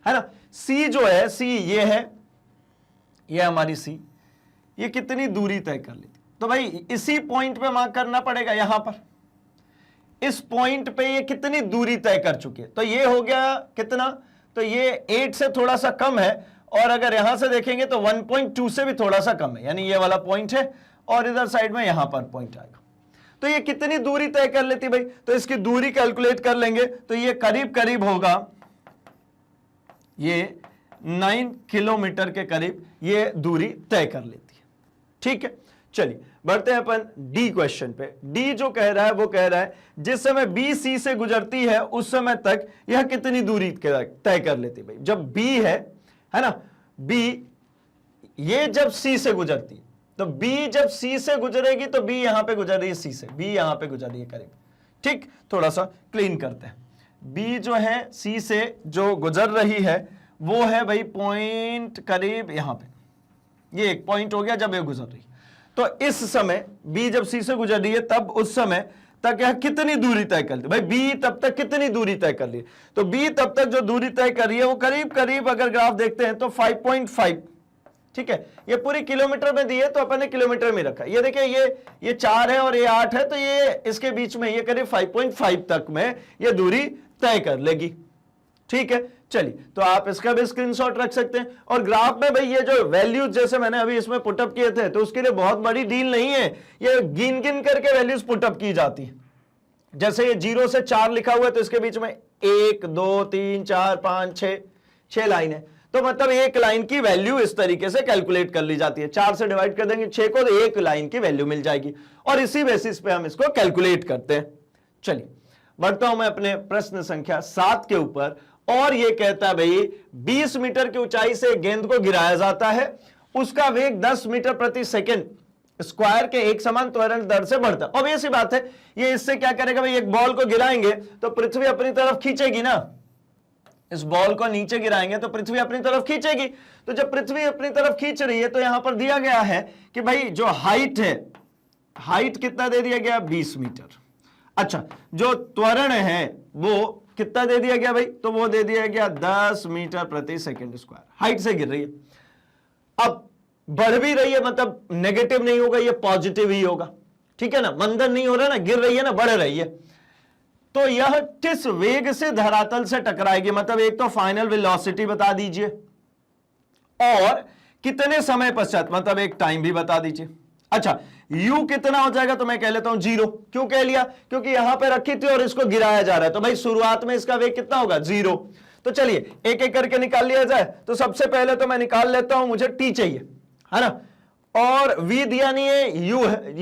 है ना? सी जो है, सी ये है, ये हमारी सी, ये कितनी दूरी तय कर लेती? तो भाई इसी पॉइंट पे मार्क करना पड़ेगा, यहां पर इस पॉइंट पे ये कितनी दूरी तय कर चुकी है। तो ये हो गया कितना? तो ये 8 से थोड़ा सा कम है, और अगर यहां से देखेंगे तो 1.2 से भी थोड़ा सा कम है, यानी ये वाला पॉइंट है और इधर साइड में यहां पर पॉइंट आएगा। तो ये कितनी दूरी तय कर लेती भाई? तो इसकी दूरी कैलकुलेट कर लेंगे तो ये करीब करीब होगा, ये 9 किलोमीटर के करीब ये दूरी तय कर लेती है। ठीक है, चलिए बढ़ते हैं अपन डी क्वेश्चन पे। डी जो कह रहा है वो कह रहा है जिस समय बी सी से गुजरती है उस समय तक यह कितनी दूरी तय कर लेती है। भाई जब बी है ना, बी ये जब सी से गुजरती है, तो बी जब सी से गुजरेगी तो बी यहां पे गुजर रही है सी से, बी यहां पे गुजर रही है करीब। ठीक, थोड़ा सा क्लीन करते हैं। बी जो है सी से जो गुजर रही है वो है भाई पॉइंट करीब यहां पे, ये एक पॉइंट हो गया जब ये गुजर रही है। तो इस समय बी जब सी से गुजर रही है तब उस समय तक यह कितनी दूरी तय कर ली? भाई बी तब तक कितनी दूरी तय कर ली? तो बी तब तक जो दूरी तय कर रही है वो करीब करीब अगर ग्राफ देखते हैं तो 5.5। ठीक है, ये पूरी किलोमीटर में दी है तो अपन ने किलोमीटर में रखा। ये देखिए ये 4 है और ये 8 है, तो ये इसके बीच में ये करीब 5.5 तक में ये दूरी तय कर लेगी। ठीक है, चलिए तो आप इसका भी स्क्रीनशॉट रख सकते हैं। और ग्राफ में भाई ये जो वैल्यूज जैसे मैंने अभी इसमें पुटअप किए थे, तो उसके लिए बहुत बड़ी डील नहीं है, ये गिन गिन करके वैल्यूज पुटअप की जाती है। जैसे ये 0 से 4 लिखा हुआ है तो इसके बीच में 1 2 3 4 5 6 लाइन है, तो मतलब एक लाइन की वैल्यू इस तरीके से कैलकुलेट कर ली जाती है। 4 से डिवाइड कर देंगे 6 को तो एक लाइन की वैल्यू मिल जाएगी, और इसी बेसिस पे हम इसको कैलकुलेट करते हैं। चलिए बढ़ता हूं मैं अपने प्रश्न संख्या 7 के ऊपर, और ये कहता है भाई 20 मीटर की ऊंचाई से गेंद को गिराया जाता है, उसका वेग 10 मीटर प्रति सेकंड स्क्वायर के एक समान त्वरण दर से बढ़ता है। ऑब्वियस सी बात है, ये इससे क्या करेगा भाई, एक बॉल को गिराएंगे तो पृथ्वी अपनी तरफ खींचेगी ना, इस बॉल को नीचे गिराएंगे तो पृथ्वी अपनी तरफ खींचेगी। तो जब पृथ्वी अपनी तरफ खींच रही है तो यहां पर दिया गया है कि भाई जो हाइट है, हाइट कितना दे दिया गया? 20 मीटर। अच्छा, जो त्वरण है वो कितना दे दिया गया भाई? तो वो दे दिया गया 10 मीटर प्रति सेकंड स्क्वायर। हाइट से गिर रही है, अब बढ़ भी रही है, मतलब नेगेटिव नहीं होगा, ये पॉजिटिव ही होगा। ठीक है ना, मंदन नहीं हो रहा ना, गिर रही है ना, बढ़ रही है। तो यह किस वेग से धरातल से टकराएगी? मतलब एक तो फाइनल वेलोसिटी बता दीजिए और कितने समय पश्चात, मतलब एक टाइम भी बता दीजिए। अच्छा, u कितना हो जाएगा? तो मैं कह लेता हूं 0। क्यों कह लिया? क्योंकि यहां पे रखी थी और इसको गिराया जा रहा है, तो भाई शुरुआत में इसका वेग कितना होगा? 0। तो चलिए एक एक करके निकाल लिया जाए। तो सबसे पहले तो मैं निकाल लेता हूं, मुझे t चाहिए, है ना, और v दिया नहीं है,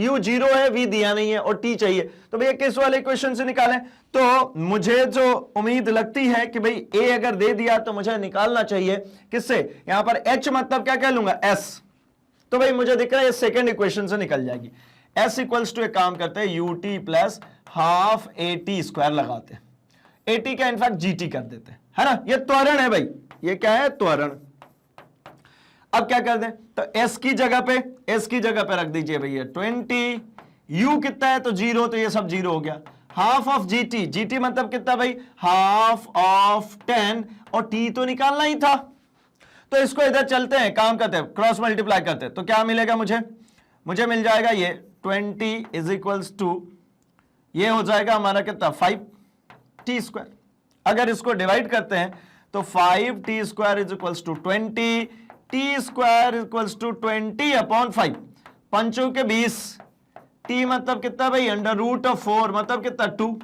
u 0 है, v दिया नहीं है, और t चाहिए। तो भैया किस वाले इक्वेशन से निकालें? तो मुझे जो उम्मीद लगती है कि भाई a अगर दे दिया तो मुझे निकालना चाहिए किससे? यहां पर h मतलब क्या कह लूंगा? s। तो भाई मुझे दिख रहा है सेकंड इक्वेशन से निकल जाएगी। s इक्वल्स टू एक काम करते हैं, ut plus half at square लगाते हैं, at का इनफैक्ट gt कर देते हैं, है ना। ये त्वरण है भाई, ये क्या है? त्वरण। अब क्या कर दें, तो s की जगह पे रख दीजिए भैया 20, u कितना है तो 0, तो ये सब 0 हो गया। हाफ ऑफ gt मतलब कितना भाई, हाफ ऑफ 10, और t तो निकालना ही था। तो इसको इधर चलते हैं, काम करते हैं, क्रॉस मल्टीप्लाई करते हैं, तो क्या मिलेगा मुझे मिल जाएगा ये 20 इज इक्वल्स टू, ये हो जाएगा हमारा कितना 5t²। अगर इसको डिवाइड करते हैं तो 5t² is equals to 20, t² equals to 20/5, पंचों के 20, t मतलब कितना भाई √4, मतलब कितना 2,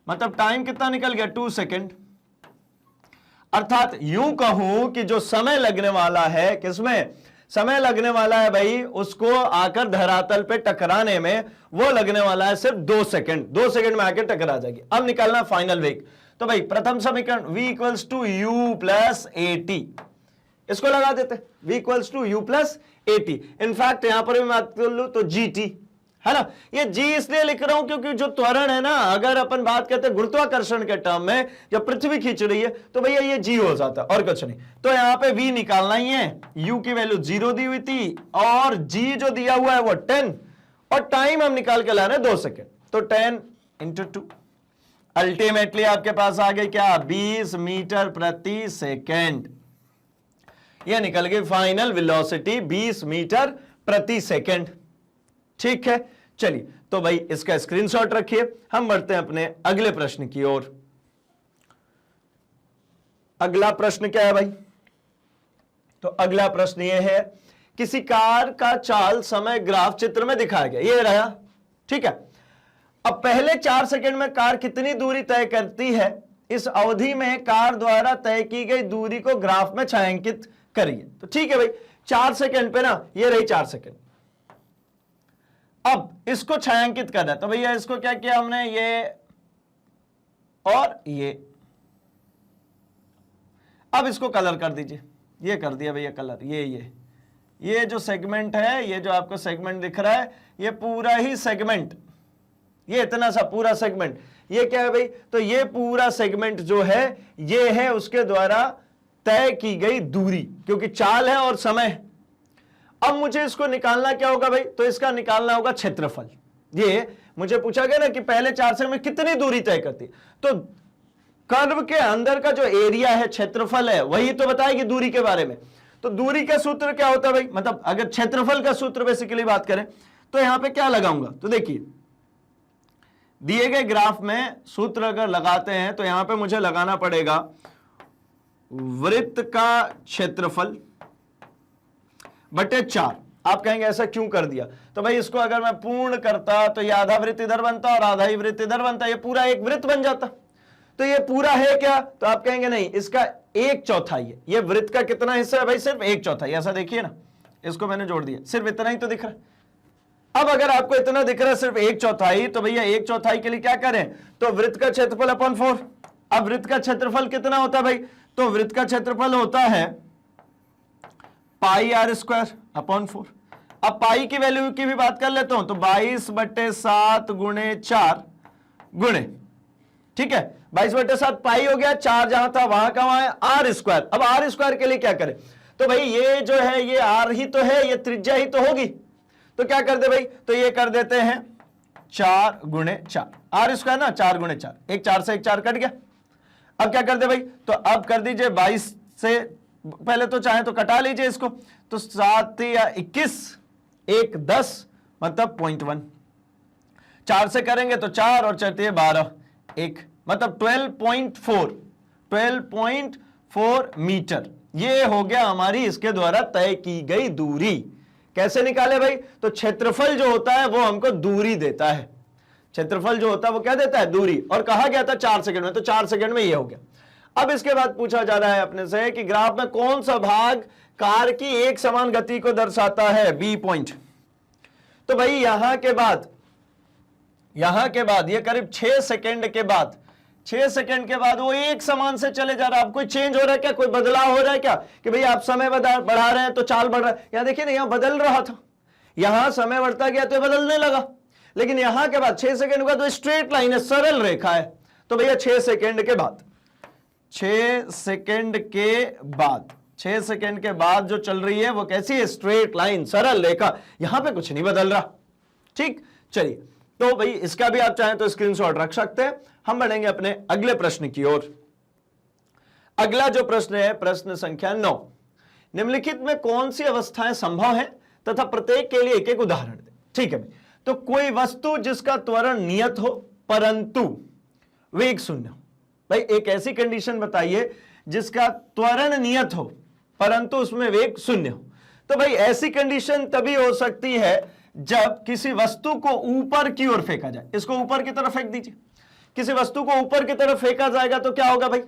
मतलब टाइम कितना निकल गया 2 सेकेंड। अर्थात यूं कहूं कि जो समय लगने वाला है, किसमें समय लगने वाला है भाई, उसको आकर धरातल पे टकराने में वो लगने वाला है सिर्फ 2 सेकंड। 2 सेकंड में आकर टकरा जाएगी। अब निकालना फाइनल वेग, तो भाई प्रथम समीकरण v equals to u plus at, इसको लगा देते, v equals to u plus at। In fact यहां पर भी मैं बात कर लूं तो gt है ना, ये g इसलिए लिख रहा हूं क्योंकि जो त्वरण है ना, अगर अपन बात करते हैं गुरुत्वाकर्षण के टर्म में, जब पृथ्वी खींच रही है तो भैया ये g हो जाता है और कुछ नहीं। तो यहां पे v निकालना ही है, u की वैल्यू 0 दी हुई थी और g जो दिया हुआ है वो 10, और टाइम हम निकाल के ला रहे हैं 2 सेकेंड, तो 10 × 2, अल्टीमेटली आपके पास आ गई क्या 20 मीटर प्रति सेकेंड। यह निकल गई फाइनल वेलोसिटी 20 मीटर प्रति सेकेंड। ठीक है, चलिए तो भाई इसका स्क्रीनशॉट रखिए, हम बढ़ते हैं अपने अगले प्रश्न की ओर। अगला प्रश्न क्या है भाई, तो अगला प्रश्न यह है, किसी कार का चाल समय ग्राफ चित्र में दिखाया गया, ये रहा, ठीक है। अब पहले 4 सेकंड में कार कितनी दूरी तय करती है, इस अवधि में कार द्वारा तय की गई दूरी को ग्राफ में छायांकित करिए। तो ठीक है भाई, 4 सेकंड पे ना, ये रही 4 सेकंड। अब इसको छायांकित करना है, तो भैया इसको क्या किया हमने, ये और ये, अब इसको कलर कर दीजिए, ये कर दिया भैया कलर, ये जो सेगमेंट है, ये जो आपको सेगमेंट दिख रहा है, ये पूरा ही सेगमेंट, ये इतना सा पूरा सेगमेंट, ये क्या है भाई, तो ये पूरा सेगमेंट जो है, ये है उसके द्वारा तय की गई दूरी, क्योंकि चाल है और समय। अब मुझे इसको निकालना क्या होगा भाई, तो इसका निकालना होगा क्षेत्रफल। ये मुझे पूछा गया ना कि पहले 4 सेकंड में कितनी दूरी तय करती, तो कर्व के अंदर का जो एरिया है, क्षेत्रफल है, वही तो बताएगी दूरी के बारे में। तो दूरी का सूत्र क्या होता है भाई, मतलब अगर क्षेत्रफल का सूत्र बेसिकली बात करें तो यहां पे क्या लगाऊंगा, तो देखिए दिए गए ग्राफ में सूत्र अगर लगाते हैं तो यहां पे मुझे लगाना पड़ेगा वृत्त का क्षेत्रफल बटे 4। आप कहेंगे ऐसा क्यों कर दिया, तो भाई इसको अगर मैं पूर्ण करता तो ये आधा वृत्त इधर बनता और आधा ही वृत्त इधर बनता, ये पूरा एक वृत्त बन जाता। तो ये पूरा है क्या, तो आप कहेंगे नहीं, इसका 1/4 है। ये वृत्त का कितना हिस्सा है भाई, सिर्फ 1/4। ऐसा देखिए ना, इसको मैंने जोड़ दिया, सिर्फ इतना ही तो दिख रहा है। अब अगर आपको इतना दिख रहा है सिर्फ 1/4, तो भैया 1/4 के लिए क्या करें, तो वृत्त का क्षेत्रफल अपॉन 4। अब वृत्त का क्षेत्रफल कितना होता है भाई, तो वृत्त का क्षेत्रफल होता है πr² अपॉन 4। अब पाई की वैल्यू की भी बात कर लेता हूं, तो 22/7 × 4 गुणे, ठीक है, 22/7 पाई हो गया, 4 जहां था वहां का वहां है r²। अब r² के लिए क्या करें, तो भाई ये जो है ये r ही तो है, ये त्रिज्या ही तो होगी, तो क्या कर दे भाई, तो ये कर देते हैं 4 × 4, r² ना 4 × 4, एक 4 से एक 4 कट गया। अब क्या कर दे भाई, तो अब कर दीजिए 22 से, पहले तो चाहे तो कटा लीजिए इसको, तो 7 या 21, 1 10 मतलब 0.1, 4 से करेंगे तो 4 और चलती है 12, 1 मतलब 12.4 मीटर। ये हो गया हमारी इसके द्वारा तय की गई दूरी। कैसे निकाले भाई, तो क्षेत्रफल जो होता है वो हमको दूरी देता है, क्षेत्रफल जो होता है वो क्या देता है, दूरी, और कहा गया था 4 सेकंड में, तो 4 सेकंड में ये हो गया। अब इसके बाद पूछा जा रहा है अपने से कि ग्राफ में कौन सा भाग कार की एक समान गति को दर्शाता है, बी पॉइंट। तो भाई यहां के बाद ये करीब 6 सेकंड के बाद, 6 सेकंड के बाद वो एक समान से चले जा रहा है। अब कोई चेंज हो रहा है क्या, कोई बदलाव हो रहा है क्या, कि भाई आप समय बढ़ा रहे हैं तो चाल बढ़ रहा है। यहां देखिए ना, यहां बदल रहा था, यहां समय बढ़ता गया तो बदलने लगा, लेकिन यहां के बाद 6 सेकंड के बाद तो स्ट्रेट लाइन है, सरल रेखा है। तो भैया 6 सेकंड के बाद 6 सेकंड के बाद जो चल रही है वो कैसी है, स्ट्रेट लाइन, सरल रेखा, यहां पे कुछ नहीं बदल रहा। ठीक, चलिए, तो भाई इसका भी आप चाहें तो स्क्रीनशॉट रख सकते हैं। हम बढ़ेंगे अपने अगले प्रश्न की ओर। अगला जो प्रश्न है प्रश्न संख्या 9, निम्नलिखित में कौन सी अवस्थाएं संभव है तथा प्रत्येक के लिए एक एक उदाहरण दें। ठीक है भाई, तो कोई वस्तु जिसका त्वरण नियत हो परंतु वेग शून्य हो। भाई एक ऐसी कंडीशन बताइए जिसका त्वरण नियत हो परंतु उसमें वेग शून्य हो। तो भाई ऐसी कंडीशन तभी हो सकती है जब किसी वस्तु को ऊपर की ओर फेंका जाए। इसको ऊपर की तरफ फेंक दीजिए, किसी वस्तु को ऊपर की तरफ फेंका जाएगा तो क्या होगा भाई,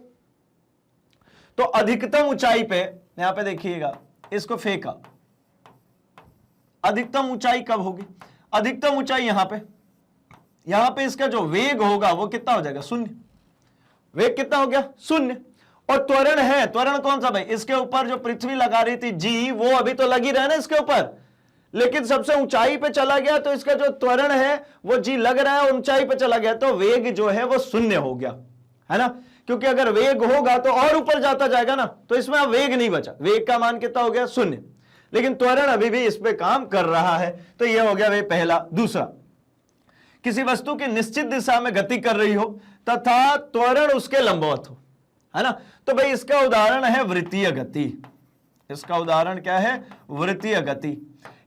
तो अधिकतम ऊंचाई पे, यहां पे देखिएगा, इसको फेंका, अधिकतम ऊंचाई कब होगी, अधिकतम ऊंचाई यहां पे इसका जो वेग होगा वो कितना हो जाएगा, शून्य। वेग कितना हो गया, शून्य। और त्वरण है, त्वरण कौन सा भाई, इसके ऊपर जो पृथ्वी लगा रही थी जी, वो अभी तो लगी रहा है ना इसके ऊपर, लेकिन सबसे ऊंचाई पे चला गया तो इसका जो त्वरण है वो जी लग रहा है, ऊंचाई पे चला गया तो वेग जो है वो शून्य हो गया, है ना। क्योंकि अगर वेग होगा तो और ऊपर जाता जाएगा ना, तो इसमें अब वेग नहीं बचा, वेग का मान कितना हो गया, शून्य। लेकिन त्वरण अभी भी इस पे काम कर रहा है, तो यह हो गया भाई पहला। दूसरा, किसी वस्तु की निश्चित दिशा में गति कर रही हो तथा त्वरण उसके लंबवत हो, है ना। तो भाई इसका उदाहरण है वृत्तीय गति। इसका उदाहरण क्या है, वृत्तीय गति।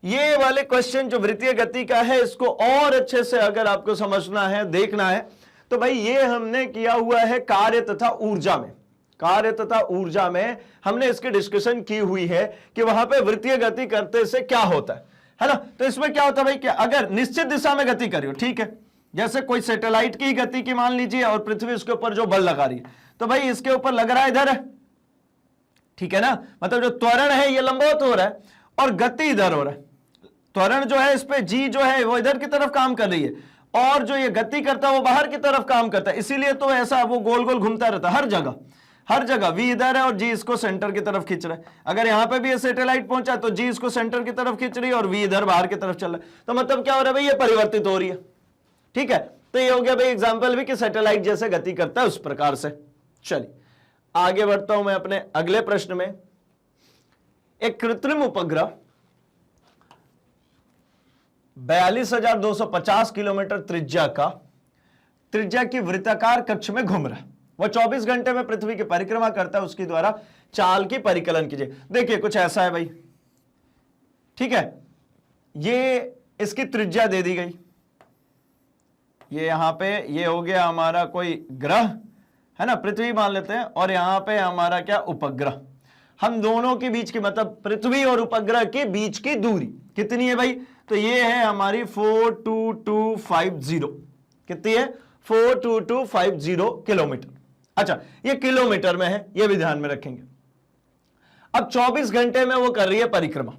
ये वाले क्वेश्चन जो वृत्तीय गति का है, इसको और अच्छे से अगर आपको समझना है, देखना है, तो भाई ये हमने किया हुआ है कार्य तथा ऊर्जा में। कार्य तथा ऊर्जा में हमने इसकी डिस्कशन की हुई है कि वहां पे वृत्तीय गति करते से क्या होता है ना। तो इसमें क्या होता है भाई कि अगर निश्चित दिशा में गति करियो, ठीक है, जैसे कोई सैटेलाइट की गति की मान लीजिए और पृथ्वी उसके ऊपर जो बल लगा रही है, तो भाई इसके ऊपर लग रहा है इधर है, ठीक है ना, मतलब जो त्वरण है ये लंबवत हो रहा है और गति इधर हो रहा है। त्वरण जो है इस पे जी जो है वो इधर की तरफ काम कर रही है और जो ये गति करता है वो बाहर की तरफ काम करता है, इसीलिए तो ऐसा वो गोल गोल घूमता रहता है हर जगह, हर जगह। v इधर है और g इसको सेंटर की तरफ खींच रहा है। अगर यहां पे भी ये सैटेलाइट पहुंचा तो g इसको सेंटर की तरफ खींच रही है और v इधर बाहर की तरफ चल रहा है। तो मतलब क्या हो रहा है भाई, ये परिवर्तित हो रही है, ठीक है। तो ये हो गया भाई एग्जाम्पल भी कि सैटेलाइट जैसे गति करता है उस प्रकार से। चलिए आगे बढ़ता हूं मैं अपने अगले प्रश्न में। एक कृत्रिम उपग्रह 42,250 किलोमीटर त्रिज्या की वृत्ताकार कक्ष में घूम रहा है। वह 24 घंटे में पृथ्वी की परिक्रमा करता है, उसके द्वारा चाल की परिकलन कीजिए। देखिए कुछ ऐसा है भाई, ठीक है, ये इसकी त्रिज्या दे दी गई, ये यहां पे ये हो गया हमारा कोई ग्रह, है ना, पृथ्वी मान लेते हैं, और यहां पे हमारा क्या, उपग्रह। हम दोनों के बीच की, मतलब पृथ्वी और उपग्रह के बीच की दूरी कितनी है भाई, तो ये है हमारी 42250। कितनी है, 42250 किलोमीटर। अच्छा ये किलोमीटर में है, ये भी ध्यान में रखेंगे। अब 24 घंटे में वो कर रही है परिक्रमा,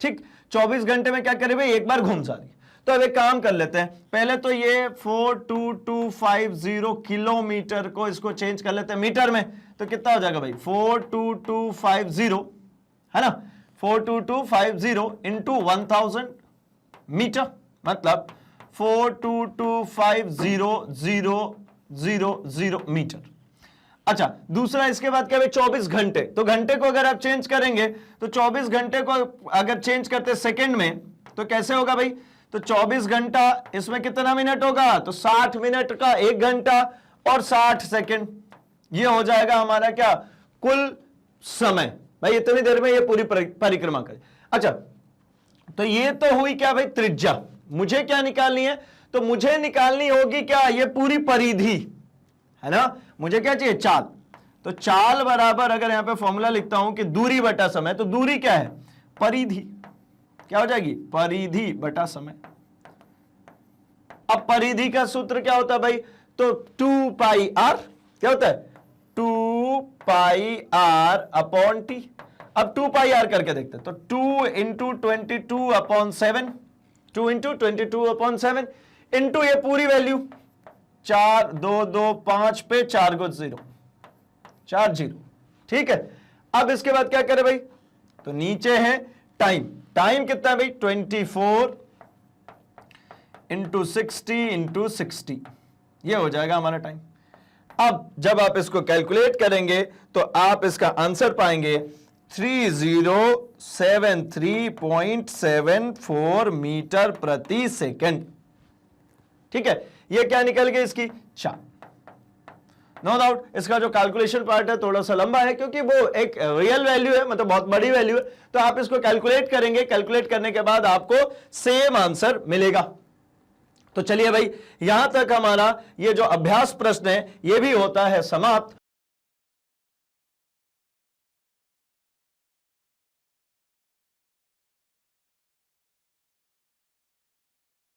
ठीक, 24 घंटे में क्या करे भाई, एक बार घूम जा रही है। तो अब एक काम कर लेते हैं, पहले तो ये 42250 किलोमीटर को इसको चेंज कर लेते हैं मीटर में, तो कितना हो जाएगा भाई, 42250, है ना, 42250 इंटू 1000 मीटर, मतलब 42250,000 मीटर। अच्छा दूसरा इसके बाद क्या है, 24 घंटे, तो घंटे को अगर आप चेंज करेंगे तो 24 घंटे को अगर चेंज करते सेकंड में तो कैसे होगा भाई, तो 24 घंटा इसमें कितना मिनट होगा, तो 60 मिनट का 1 घंटा और 60 सेकंड, ये हो जाएगा हमारा क्या, कुल समय। भाई इतनी देर में ये पूरी परिक्रमा करे। अच्छा तो ये तो हुई क्या भाई, त्रिज्या। मुझे क्या निकालनी है, तो मुझे निकालनी होगी क्या, ये पूरी परिधि, है ना, मुझे क्या चाहिए, चाल। तो चाल बराबर, अगर यहां पे फॉर्मूला लिखता हूं कि दूरी बटा समय, तो दूरी क्या है, परिधि, क्या हो जाएगी, परिधि बटा समय। अब परिधि का सूत्र क्या होता है भाई, तो 2 पाई r, क्या होता है, 2 पाई r अपॉन t। अब 2 पाई r करके देखते हैं, तो 2 इंटू 22/7, 2 इंटू 22/7 इंटू ये पूरी वैल्यू 4 2 2 5 पे 4 गुण 0, 4 0, ठीक है। अब इसके बाद क्या करें भाई, तो नीचे है टाइम, टाइम कितना है भाई, 24 इंटू 60 इंटू 60, ये हो जाएगा हमारा टाइम। अब जब आप इसको कैलकुलेट करेंगे तो आप इसका आंसर पाएंगे 3073.74 मीटर प्रति सेकंड। ठीक है, ये क्या निकल गई इसकी चाल। नो डाउट इसका जो कैलकुलेशन पार्ट है थोड़ा सा लंबा है, क्योंकि वो एक रियल वैल्यू है, मतलब बहुत बड़ी वैल्यू है, तो आप इसको कैलकुलेट करेंगे, कैलकुलेट करने के बाद आपको सेम आंसर मिलेगा। तो चलिए भाई, यहां तक हमारा ये जो अभ्यास प्रश्न है ये भी होता है समाप्त।